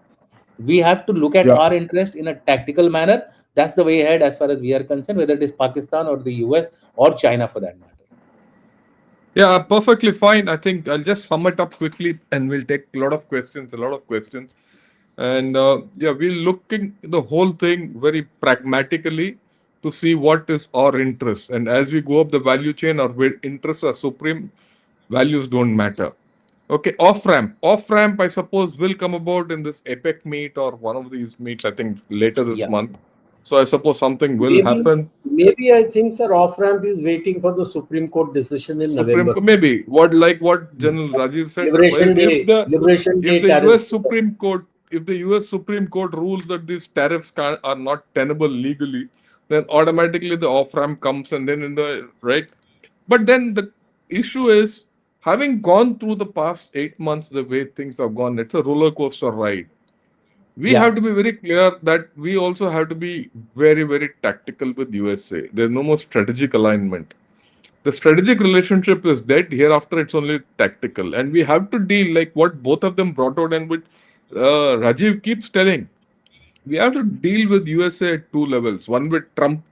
We have to look at yeah. our interest in a tactical manner. That's the way ahead as far as we are concerned, whether it is Pakistan or the US or China for that matter. Yeah, perfectly fine. I think I'll just sum it up quickly and we'll take a lot of questions, a lot of questions. And yeah, we're looking the whole thing very pragmatically to see what is our interest. And as we go up the value chain, our interests are supreme, values don't matter. Okay, off ramp. Off ramp, I suppose, will come about in this APEC meet or one of these meets, I think, later this Yeah. month. So I suppose something will Maybe, happen. maybe I think Sir off ramp is waiting for the Supreme Court decision in Supreme November. Court, maybe what General Rajiv said. Well, if Liberation Day the U.S. tariffs. Supreme Court if the U.S. Supreme Court rules that these tariffs are not tenable legally, then automatically the off ramp comes, and then in the right. But then the issue is, having gone through the past 8 months, the way things have gone, it's a roller coaster ride. We Yeah. have to be very clear that we also have to be very, very tactical with USA. There's no more strategic alignment. The strategic relationship is dead. Hereafter, it's only tactical. And we have to deal like what both of them brought out and which Rajiv keeps telling. We have to deal with USA at two levels. One with Trump,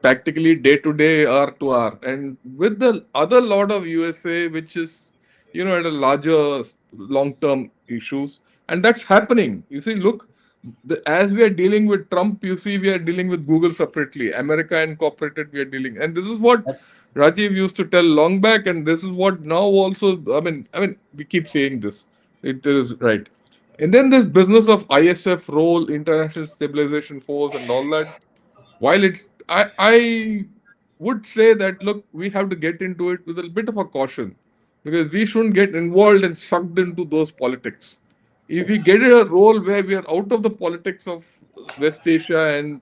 tactically day to day, hour to hour. And with the other lot of USA, which is, at a larger long term issues. And that's happening. You see, look, as we are dealing with Trump, you see, we are dealing with Google separately. America Incorporated, we are dealing. And this is what That's, Rajiv used to tell long back. And this is what now also, I mean, we keep saying this. It is right. And then this business of ISF role, International Stabilization Force, and all that, while I would say that, look, we have to get into it with a bit of a caution, because we shouldn't get involved and sucked into those politics. If we get in a role where we are out of the politics of West Asia and,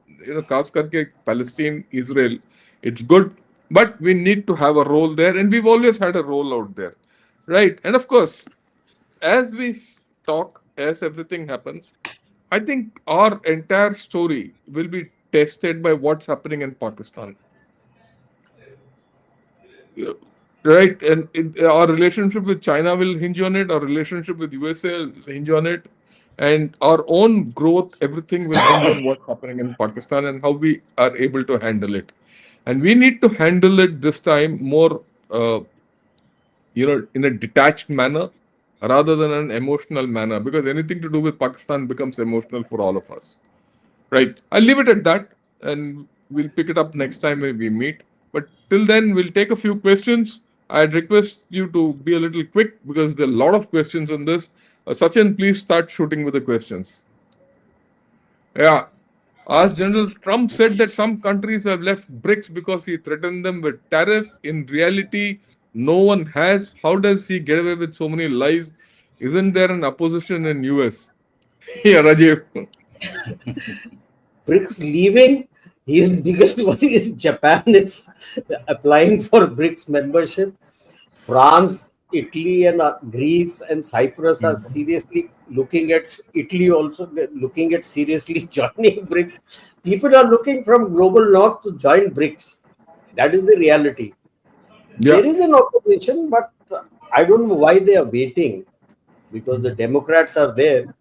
खास करके Palestine, Israel, it's good. but we need to have a role there, and we've always had a role out there, right? And of course, as we talk, as everything happens, I think our entire story will be tested by what's happening in Pakistan. Yeah. Right, and our relationship with China will hinge on it. Our relationship with USA will hinge on it, and our own growth, everything will hinge on what's happening in Pakistan and how we are able to handle it. And we need to handle it this time more, in a detached manner rather than an emotional manner, because anything to do with Pakistan becomes emotional for all of us. Right. I'll leave it at that, and we'll pick it up next time when we meet. But till then, we'll take a few questions. I'd request you to be a little quick because there are a lot of questions on this. Sachin, please start shooting with the questions. Yeah. As General Trump said that some countries have left BRICS because he threatened them with tariff. In reality, no one has. How does he get away with so many lies? Isn't there an opposition in US? Yeah, Rajiv. BRICS leaving, his biggest worry is Japan is applying for BRICS membership. France, Italy, and Greece and Cyprus are seriously looking at Italy also looking at seriously joining BRICS. People are looking from global north to join BRICS. That is the reality. Yeah. There is an opposition, but I don't know why they are waiting, because the Democrats are there,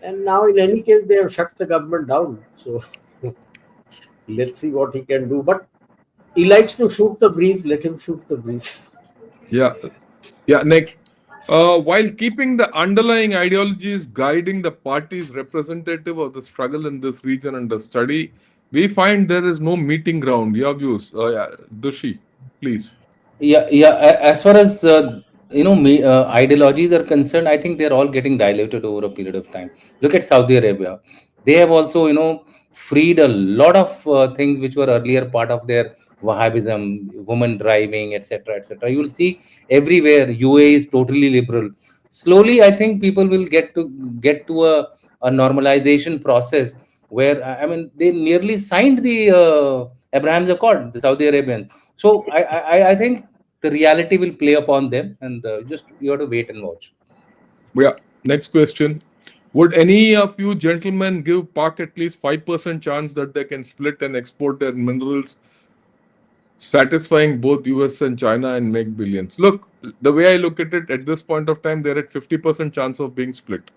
and now in any case they have shut the government down. So let's see what he can do. But he likes to shoot the breeze. Let him shoot the breeze. Yeah. Yeah, next. While keeping the underlying ideologies guiding the parties representative of the struggle in this region under study, we find there is no meeting ground. Your views, yeah, Dushi, please. Yeah. As far as ideologies are concerned, I think they're all getting diluted over a period of time. Look at Saudi Arabia; they have also freed a lot of things which were earlier part of their Wahhabism, women driving, etc., etc. You will see everywhere UAE is totally liberal. Slowly, I think people will get to a normalization process where I mean they nearly signed the Abraham's Accord, the Saudi Arabians. So I think the reality will play upon them, and just you have to wait and watch. Yeah, next question. Would any of you gentlemen give Pak at least 5% chance that they can split and export their minerals, satisfying both US and China and make billions? Look, the way I look at this point of time, they're at 50% chance of being split.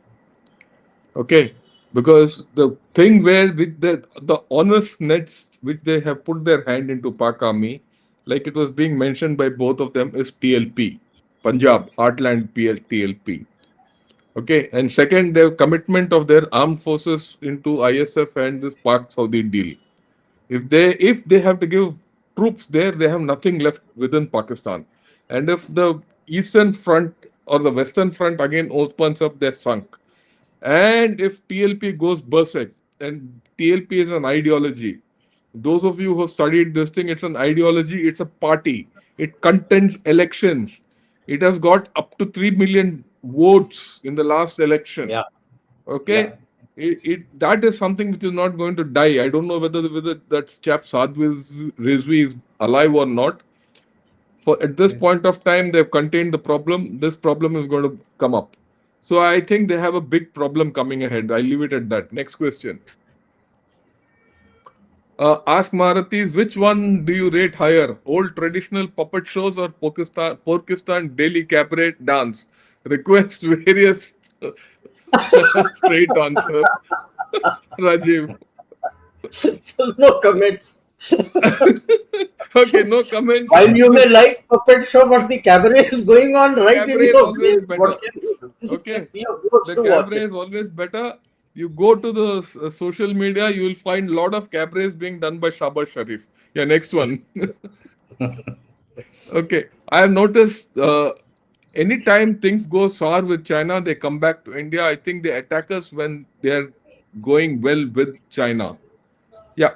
Okay, because the thing where with the honest nets which they have put their hand into Pak Army, like it was being mentioned by both of them, is TLP, Punjab Heartland TLP. Okay, and second, their commitment of their armed forces into ISF and this Pak Saudi deal. If they have to give troops there, they have nothing left within Pakistan. And if the Eastern Front or the Western Front again opens up, they're sunk. And if TLP goes berserk, and TLP is an ideology. Those of you who have studied this thing, it's an ideology, it's a party. It contends elections. It has got up to 3 million votes in the last election. Yeah, yeah. Okay? That is something which is not going to die. I don't know whether that chap Sadhvi Rizvi is alive or not. For at this point of time, they've contained the problem. This problem is going to come up. So I think they have a big problem coming ahead. I leave it at that. Next question. Ask Marathis, which one do you rate higher? Old traditional puppet shows or Pakistan daily cabaret dance? Request various straight answer. Rajiv. So no comments. Okay, no comments. While you may like puppet show, but the cabaret is going on right in Cabaret is your always face. better. What can you do? Okay. You are forced The to watch cabaret it. is always better. You go to the social media, you will find a lot of cabarets being done by Shahbaz Sharif. Yeah, next one. Okay. I have noticed anytime things go sour with China, they come back to India. I think they attack us when they are going well with China. Yeah.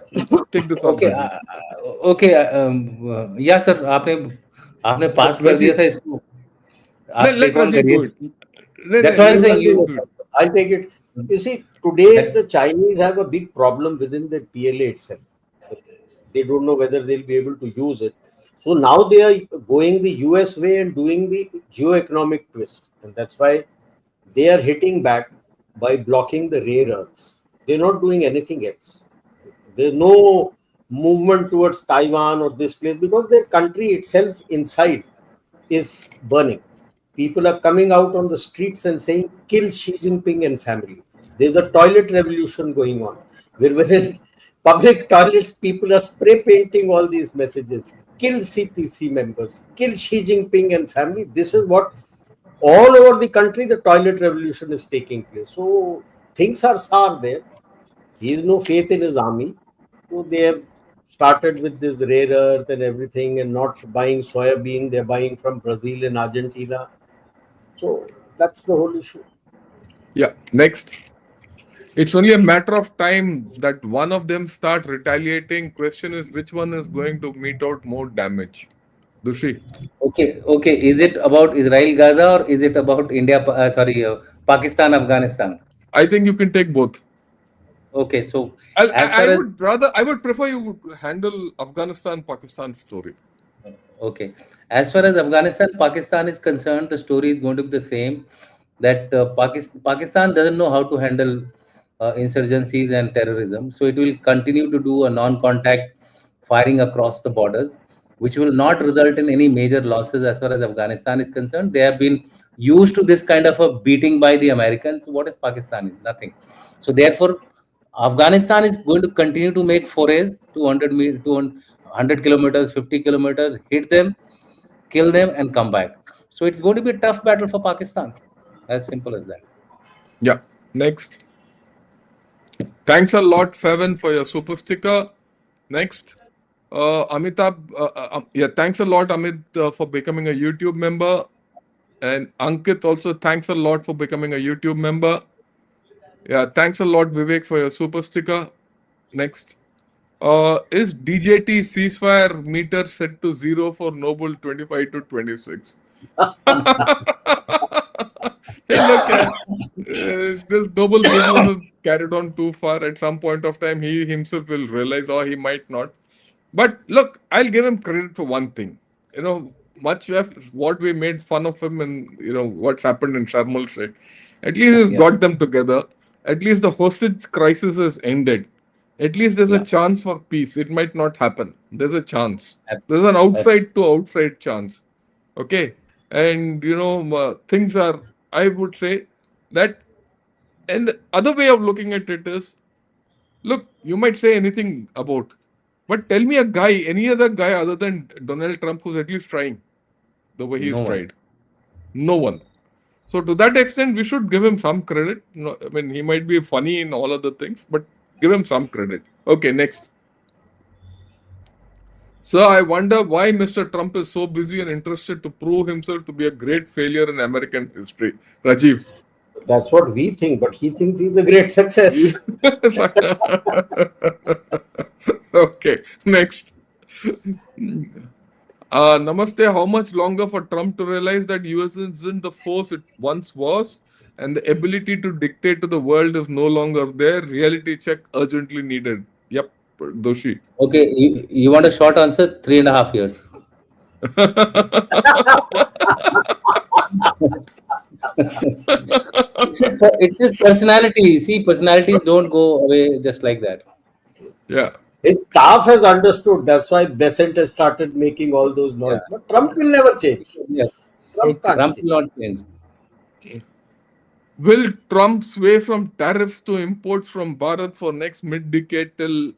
Take this up, Okay, Rajiv. okay. या sir आपने आपने पास कर दिया Rajiv. था इसको. आप Let take on Rajiv करिए. do it. No, That's no, what I'm let I'll saying. Rajiv do do it. it. I'll take it. You see, today That, the Chinese have a big problem within the PLA itself. They don't know whether they'll be able to use it. So now they are going the US way and doing the geo-economic twist. And that's why they are hitting back by blocking the rare earths. They're not doing anything else. There's no movement towards Taiwan or this place because their country itself inside is burning. People are coming out on the streets and saying, kill Xi Jinping and family. There's a toilet revolution going on. Where within public toilets, people are spray painting all these messages. Kill CPC members, kill Xi Jinping and family. This is what all over the country the toilet revolution is taking place. So things are sour there. He has no faith in his army. So they have started with this rare earth and everything and not buying soya bean. They're buying from Brazil and Argentina. So that's the whole issue. Yeah. Next. It's only a matter of time that one of them start retaliating. Question is which one is going to mete out more damage? Dushi. Okay. Is it about Israel Gaza or is it about India? Pakistan Afghanistan. I think you can take both. Okay, so I, as I far as I would prefer you would handle Afghanistan Pakistan story. okay, as far as Afghanistan Pakistan is concerned, the story is going to be the same. That Pakistan doesn't know how to handle insurgencies and terrorism, so it will continue to do a non-contact firing across the borders, which will not result in any major losses as far as Afghanistan is concerned. They have been used to this kind of a beating by the Americans. What is Pakistan? Nothing. So therefore, Afghanistan is going to continue to make forays 200 kilometers, 50 kilometers, hit them, kill them, and come back. So it's going to be a tough battle for Pakistan. As simple as that. Yeah. Next. Thanks a lot, Fevan, for your super sticker. Next. Amitabh. Yeah, thanks a lot, Amit, for becoming a YouTube member. And Ankit also, thanks a lot for becoming a YouTube member. Yeah, thanks a lot, Vivek, for your super sticker. Next. Is DJT ceasefire meter set to 0 for Noble 25 to 26? Hey, look, this Noble business is carried on too far. At some point of time, he himself will realize, or he might not. But look, I'll give him credit for one thing. You know, much of what we made fun of him and, what's happened in Sharm-El-Shaikh, at least he's got them together. At least the hostage crisis has ended. At least there's a chance for peace. It might not happen. There's a chance. There's an outside to outside chance. Okay. And, things are, I would say that, and the other way of looking at it is, look, you might say anything about, but tell me any other guy other than Donald Trump who's at least trying the way he's tried. No one. So to that extent, we should give him some credit. No, I mean, he might be funny in all other things, but give him some credit. Okay, next. So I wonder why Mr. Trump is so busy and interested to prove himself to be a great failure in American history. Rajiv. That's what we think, but he thinks he's a great success. Okay, next. Namaste. How much longer for Trump to realize that US isn't the force it once was and the ability to dictate to the world is no longer there? Reality check urgently needed. Yep, Doshi. Okay, you want a short answer? 3.5 years. It's his personality. See, personalities don't go away just like that. Yeah. His staff has understood. That's why Besant has started making all those noise. But Trump will never change. Yeah. Trump Trump will not change. Will Trump sway from tariffs to imports from Bharat for next mid-decade till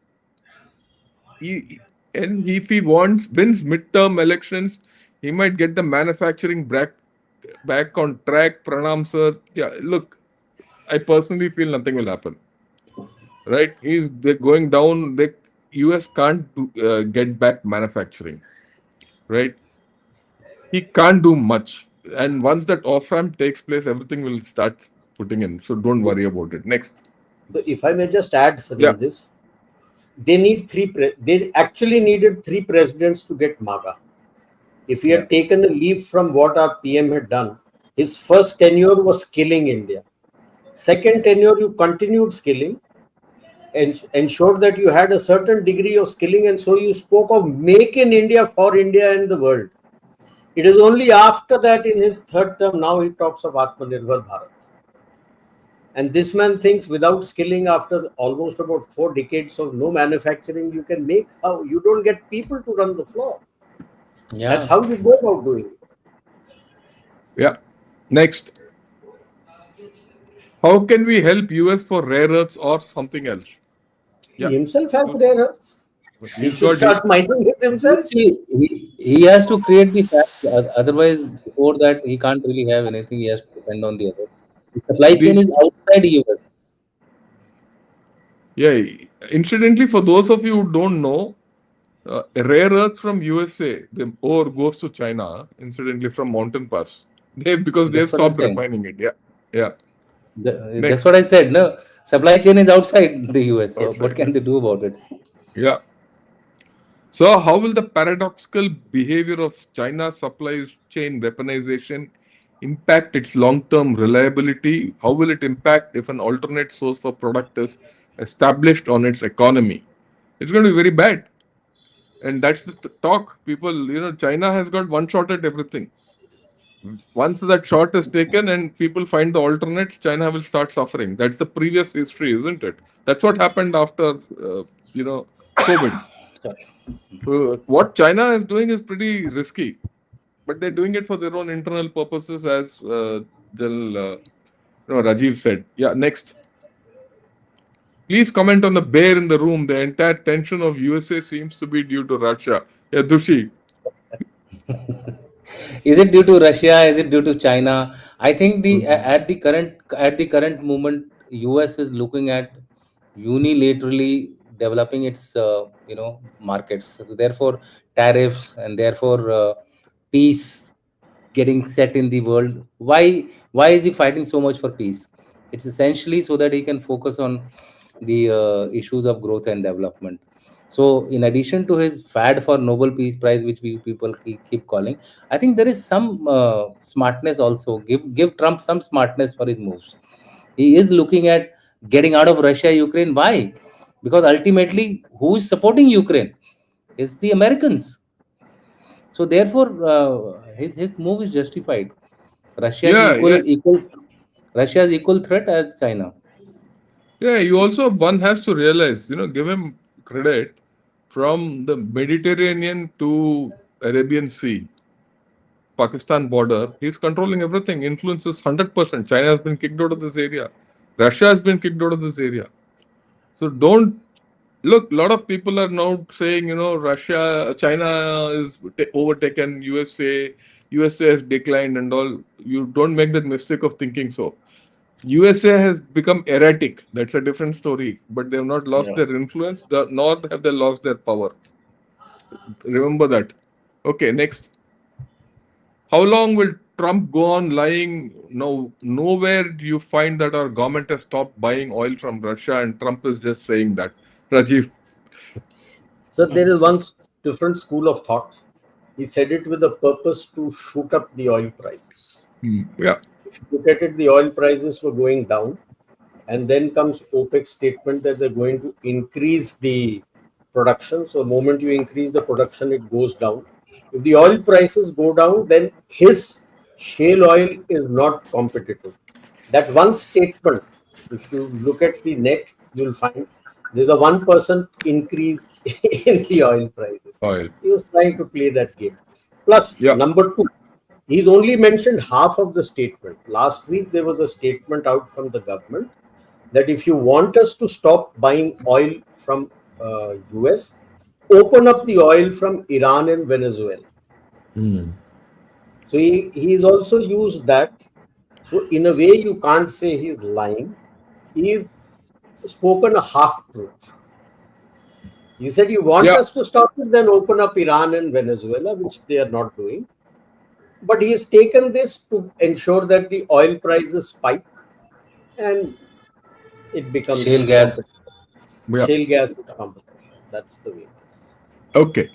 and if he wins midterm elections, he might get the manufacturing back on track. Pranam sir. Yeah, look, I personally feel nothing will happen. Right? They're going down. The US can't get back manufacturing. Right? He can't do much. And once that off-ramp takes place, everything will start putting in. So don't worry about it. Next. So if I may just add something this, they need they actually needed 3 presidents to get MAGA. If he had taken a leaf from what our PM had done, his first tenure was skilling India. Second tenure, you continued skilling. ensured that you had a certain degree of skilling, and so you spoke of make in India for India and the world. It is only after that, in his third term, now he talks of Atmanirbhar Bharat. And this man thinks without skilling, after almost about 4 decades of no manufacturing, you can make how you don't get people to run the floor. That's Yeah. how you go about doing it. Yeah. Next. How can we help US for rare earths or something else? He Yeah. himself has No, rare earths. He he's should got start mining it himself. See, he has to create the facts. Otherwise, before that, he can't really have anything. He has to depend on the other. The supply chain the is outside US. yeah. Incidentally, for those of you who don't know, rare earths from USA, the ore goes to China. Incidentally, from Mountain Pass, because they've That's what I'm stopped saying. refining it. Yeah. Yeah. That's what Next. I said. No, supply chain is outside the US. So what Outside. can they do about it? Yeah. So, how will the paradoxical behavior of China's supply chain weaponization impact its long term reliability? How will it impact if an alternate source for product is established on its economy? It's going to be very bad. And that's the talk. People, China has got one shot at everything. Once that shot is taken and people find the alternates, China will start suffering. That's the previous history, isn't it? That's what happened after, COVID. Sorry. What China is doing is pretty risky, but they're doing it for their own internal purposes, as Rajiv said. Yeah, next. Please comment on the bear in the room. The entire tension of USA seems to be due to Russia. Yeah, Dushi. Is it due to Russia? Is it due to China? I think Mhm. at the current moment, US is looking at unilaterally developing its markets. So therefore, tariffs and therefore peace getting set in the world. Why is he fighting so much for peace? It's essentially so that he can focus on the issues of growth and development. So, in addition to his fad for Nobel Peace Prize, which we people keep calling, I think there is some smartness also. Give Trump some smartness for his moves. He is looking at getting out of Russia, Ukraine. Why? Because ultimately, who is supporting Ukraine? It's the Americans. So therefore, his move is justified. Russia is Yeah, yeah, Russia is equal threat as China. yeah. You also, one has to realize, give him credit from the Mediterranean to Arabian Sea, Pakistan border. He's controlling everything. Influences 100%. China has been kicked out of this area. Russia has been kicked out of this area. So don't look. A lot of people are now saying, Russia, China is overtaken. USA has declined and all. You don't make that mistake of thinking so. USA has become erratic. That's a different story. But they have not lost Yeah. their influence, nor have they lost their power. Remember that. Okay, next. How long will Trump go on lying? No, nowhere do you find that our government has stopped buying oil from Russia, and Trump is just saying that. Rajiv. So there is one different school of thought. He said it with a purpose to shoot up the oil prices. Yeah. If you look at it, the oil prices were going down, and then comes OPEC statement that they're going to increase the production. So the moment you increase the production, it goes down. If the oil prices go down, then his shale oil is not competitive. That one statement, if you look at the net, you'll find there's a 1% increase in the oil prices. Oil. He was trying to play that game. Plus, Yeah. number two, he's only mentioned half of the statement. Last week, there was a statement out from the government that if you want us to stop buying oil from US, open up the oil from Iran and Venezuela. So he's also used that. So in a way, you can't say he's lying. He's spoken a half truth. He said, you want Yeah. us to stop it, then open up Iran and Venezuela, which they are not doing. But he has taken this to ensure that the oil prices spike and it becomes Shale gas. competitive. Yeah. Shale gas is competitive. That's the way it is. Okay.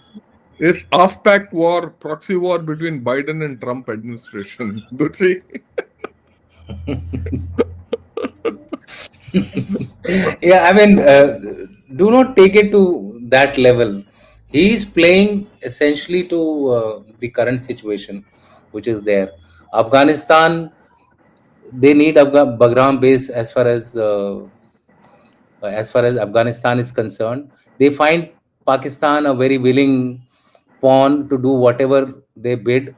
Is off-pack war, proxy war between Biden and Trump administration? Dushi? Yeah, I mean, do not take it to that level. He is playing essentially to the current situation, which is there. Afghanistan, they need Bagram base as far as Afghanistan is concerned. They find Pakistan a very willing pawn to do whatever they bid,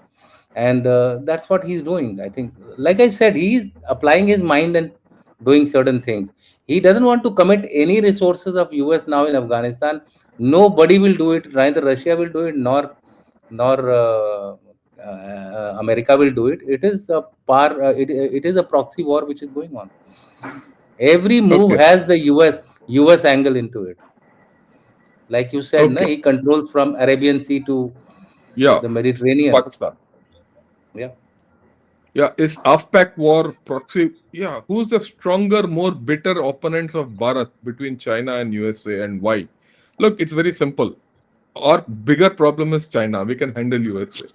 and that's what he's doing. I think, like I said, he's applying his mind and doing certain things. He doesn't want to commit any resources of US now in Afghanistan. Nobody will do it. Neither Russia will do it, nor America will do it. It is a it is a proxy war which is going on. Every move Okay. has the US angle into it. Like you said, na, Okay. he controls from Arabian Sea to Yeah. the Mediterranean. Pakistan. Yeah. Yeah. Is AFPAC war proxy? Yeah. Who's the stronger, more bitter opponents of Bharat between China and USA, and why? Look, it's very simple. Our bigger problem is China. We can handle USA,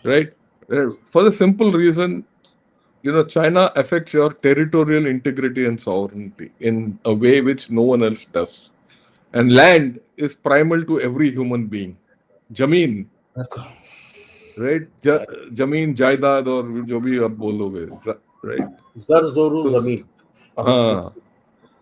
right? For the simple reason, China affects your territorial integrity and sovereignty in a way which no one else does. And land is primal to every human being. Jameen, right? Jameen, Jaidad, or जो भी आप बोलोगे, right? Zarzoru So, Zameen. uh,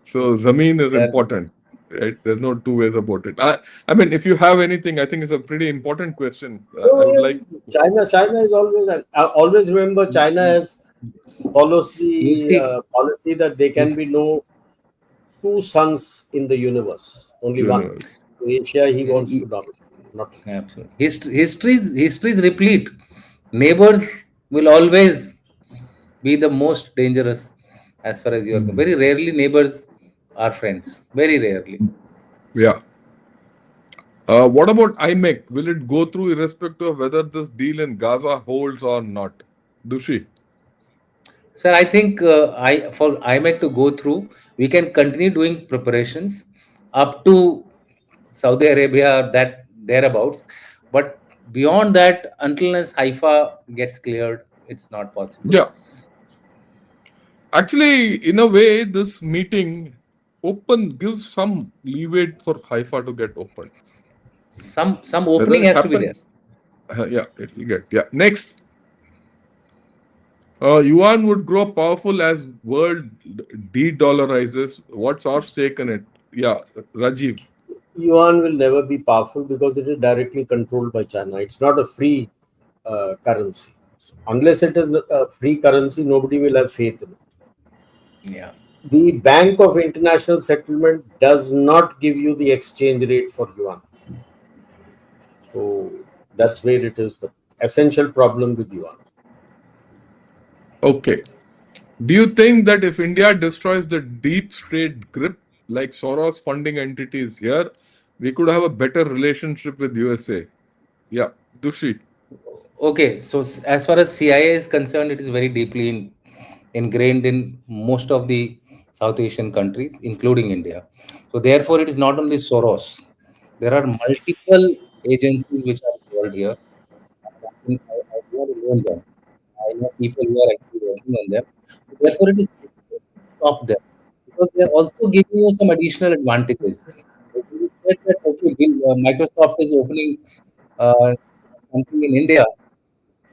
so Zameen is That, important, right? There's no two ways about it. I mean, if you have anything, I think it's a pretty important question. I So would yes, like. China is always. I always remember China has follows you the see, policy that there you can be no two suns in the universe, only one. Uh, So Asia, he wants to see, dominate. Not absolutely. History is replete. Neighbors will always be the most dangerous as far as you are concerned. Very rarely neighbors are friends. Very rarely. yeah. What about IMEC? Will it go through irrespective of whether this deal in Gaza holds or not? Dushi. Sir, I think I for IMEC to go through, we can continue doing preparations up to Saudi Arabia, that thereabouts. But beyond that, until unless Haifa gets cleared, it's not possible. Yeah. Actually, in a way, this meeting gives some leeway for Haifa to get open. Some Whether opening it has to be there. happens, yeah, it will get. Yeah. Next, yuan would grow powerful as world de-dollarizes. What's our stake in it? Yeah, Rajiv. yuan will never be powerful because it is directly controlled by China. It's not a free currency. So unless it is a free currency, nobody will have faith in it. Yeah. The Bank of International Settlement does not give you the exchange rate for yuan. So that's where it is the essential problem with yuan. Okay. Do you think that if India destroys the deep state grip like Soros funding entities here, we could have a better relationship with USA? Yeah, Dushi. Okay, so as far as CIA is concerned, it is very deeply ingrained in most of the South Asian countries, including India. So therefore, it is not only Soros. There are multiple agencies which are involved here. I don't know them. I know people who are actually working on them. So therefore, it is difficult to stop them because they are also giving you some additional advantages. If you said that okay, Microsoft is opening uh, something in India,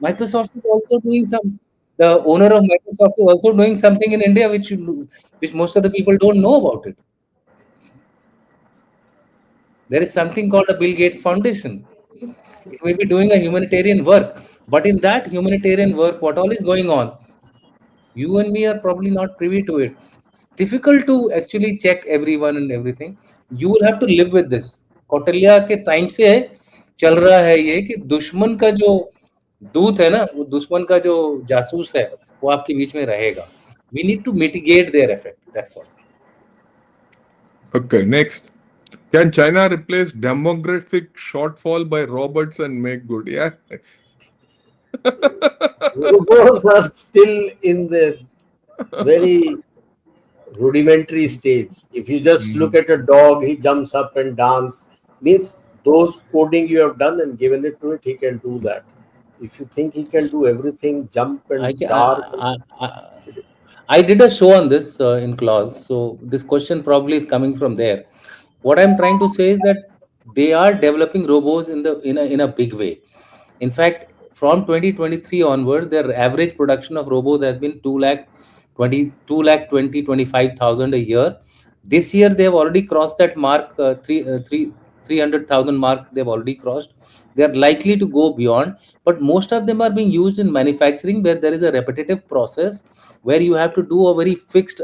Microsoft is also doing some. The owner of Microsoft is also doing something in India, which most of the people don't know about it. There is something called a Bill Gates Foundation. It may be doing a humanitarian work, but in that humanitarian work, what all is going on, you and me are probably not privy to it. It's difficult to actually check everyone and everything. You will have to live with this. Kautilya के time से चल रहा है ये कि दुश्मन का जो दूत है ना, वो दुश्मन का जो जासूस है, वो आपके बीच में रहेगा. We need to mitigate their effect. That's all. Okay, next. Can China replace demographic shortfall by robots and make good? Yeah. Robots are still in the very rudimentary stage. If you just look at a dog, he jumps up and dance. Means those coding you have done and given it to it, he can do that. If you think he can do everything, jump I, and ca- dart, I, I did a show on this in class, so this question probably is coming from there. What I'm trying to say is that they are developing robots in a big way. In fact, from 2023 onward, their average production of robots has been 2 lakh 25,000 a year. This year they have already crossed that mark, 300,000 mark. They've already crossed. They are likely to go beyond, but most of them are being used in manufacturing where there is a repetitive process where you have to do a very fixed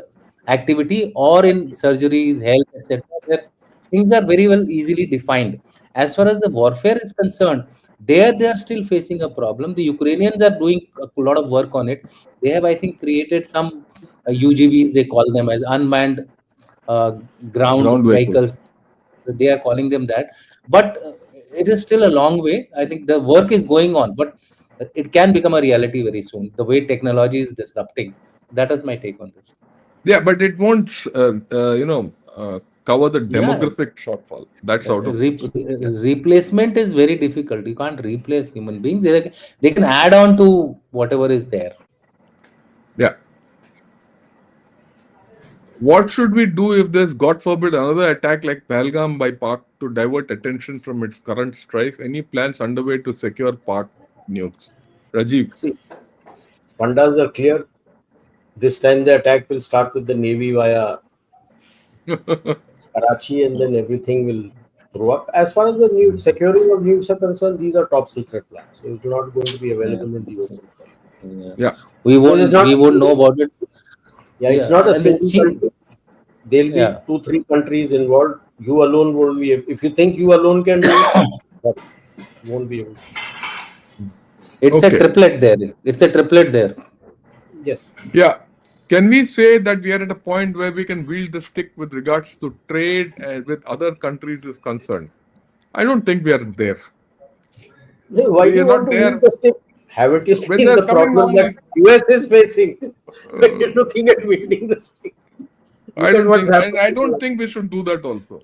activity, or in surgeries, health, etc. Where things are very well easily defined. As far as the warfare is concerned, there they are still facing a problem. The Ukrainians are doing a lot of work on it. They have, I think, created some UGVs, they call them as unmanned uh, ground Ground vehicles. vehicles. They are calling them that, but it is still a long way. I think the work is going on, but it can become a reality very soon. The way technology is disrupting. That is my take on this. Yeah, but it won't, cover the Yeah, demographic shortfall. That's out of question. Yeah. replacement is very difficult. You can't replace human beings. They can add on to whatever is there. Yeah. What should we do if there's, God forbid, another attack like Pahalgam by Pak to divert attention from its current strife? Any plans underway to secure Pak nukes? Rajiv. See, fundas are clear. This time the attack will start with the Navy via Karachi, and then everything will throw up. As far as the new securing of nukes are concerned, these are top secret plans. So it's not going to be Yeah, available in the open for you. yeah. Yeah. We Because it's won't not we won't know about it. yeah, it's Yeah, not a and the single chief. country. There'll be Yeah, 2, 3 countries involved. You alone won't be. If you think you alone can do it, but you won't be able to. it's a Okay. triplet there. It's a triplet there. Yes. Yeah. Can we say that we are at a point where we can wield the stick with regards to trade and with other countries is concerned? I don't think we are there. Then why do We are you want not to wield there the stick? Haven't you when seen they're the coming problem that normally. US is facing when Uh, you're looking at wielding the stick? I Look at don't what's think, and happened I to don't us. think we should do that also.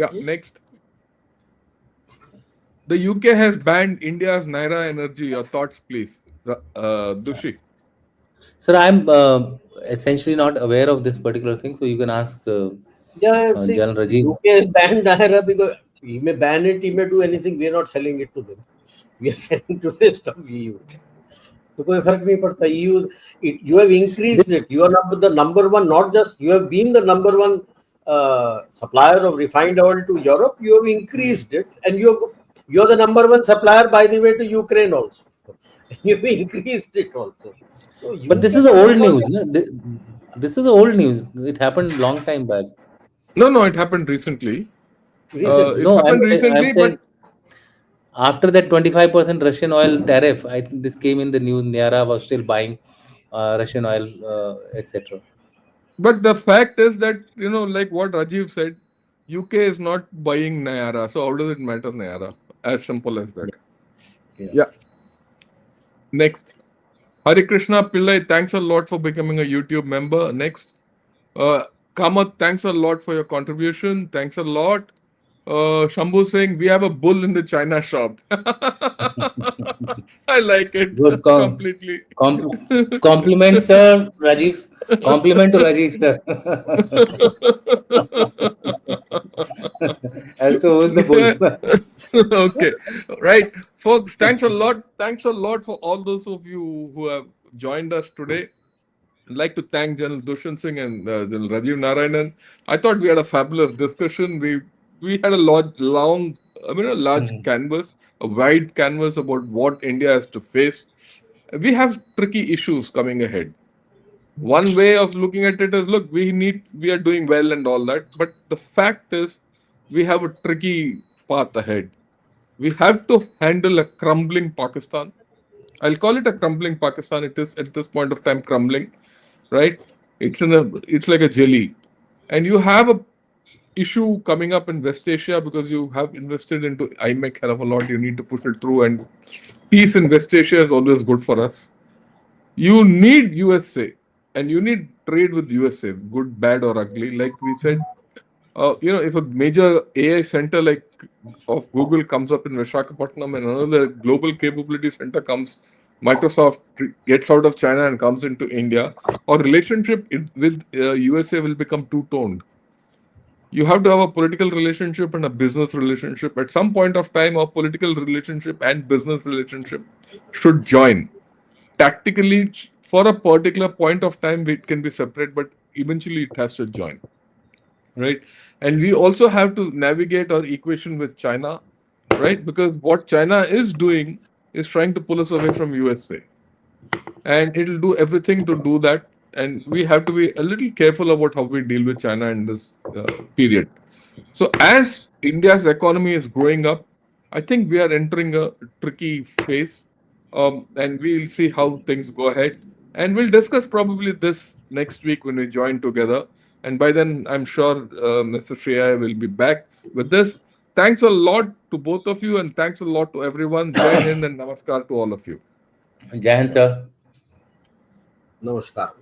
Yeah. Next. The UK has banned India's Naira energy. Your thoughts, please. Dushi. Sir, I'm essentially not aware of this particular thing, so you can ask Yeah, see, General Rajiv. UK has banned Naira because he may ban it, he may do anything. We are not selling it to them. We are selling to the rest of EU. तो कोई फर्क नहीं पड़ता. You have increased it. You are the number one. Not just you have been the number one supplier of refined oil to Europe. You have increased it, and you're the number one supplier, by the way, to Ukraine also. You have increased it also. So But this UK is the doesn't old want news. No? This is the old news. It happened long time back. No, no, it happened recently. it recently. It No, happened I'm recently, saying but after that 25% Russian oil tariff, I think this came in the news. Niara was still buying Russian oil, etc. the fact is that, like what Rajiv said, UK is not buying Nayara. So how does it matter, Nayara? As simple as that. Yeah. Yeah. Next. Hari Krishna Pillai, thanks a lot for becoming a YouTube member. Next. Uh, Kamath, thanks a lot for your contribution. Thanks a lot. Shambhu saying we have a bull in the China shop. I like it Good completely. compliment, sir. Rajiv. Compliment to Rajiv, sir. As to who's the bull. Okay, right, folks. Thanks a lot. Thanks a lot for all those of you who have joined us today. I'd like to thank General Dushan Singh and General Rajiv Narayanan. I thought we had a fabulous discussion. We had a large Mhm. canvas, a wide canvas about what India has to face. We have tricky issues coming ahead. One way of looking at it is, look, we are doing well and all that, but the fact is we have a tricky path ahead. We have to handle a crumbling Pakistan. I'll call it a crumbling Pakistan. It is at this point of time crumbling, right? It's like a jelly. And you have a issue coming up in West Asia because you have invested into IMEC hell of a lot. You need to push it through, and peace in West Asia is always good for us. You need USA and you need trade with USA, good, bad, or ugly. Like we said, if a major AI center like of Google comes up in Visakhapatnam and another global capability center comes Microsoft gets out of China and comes into India, our relationship with USA will become two-toned. You have to have a political relationship and a business relationship. At some point of time, a political relationship and business relationship should join. Tactically, for a particular point of time, it can be separate, but eventually it has to join, right? And we also have to navigate our equation with China, right? Because what China is doing is trying to pull us away from USA, and it'll do everything to do that. And we have to be a little careful about how we deal with China in this period. So, as India's economy is growing up, I think we are entering a tricky phase, and we'll see how things go ahead. And we'll discuss probably this next week when we join together. And by then, I'm sure Mr. Shreya will be back with this. Thanks a lot to both of you, and thanks a lot to everyone. Jai Hind and Namaskar to all of you. Jai Hind, sir. Namaskar.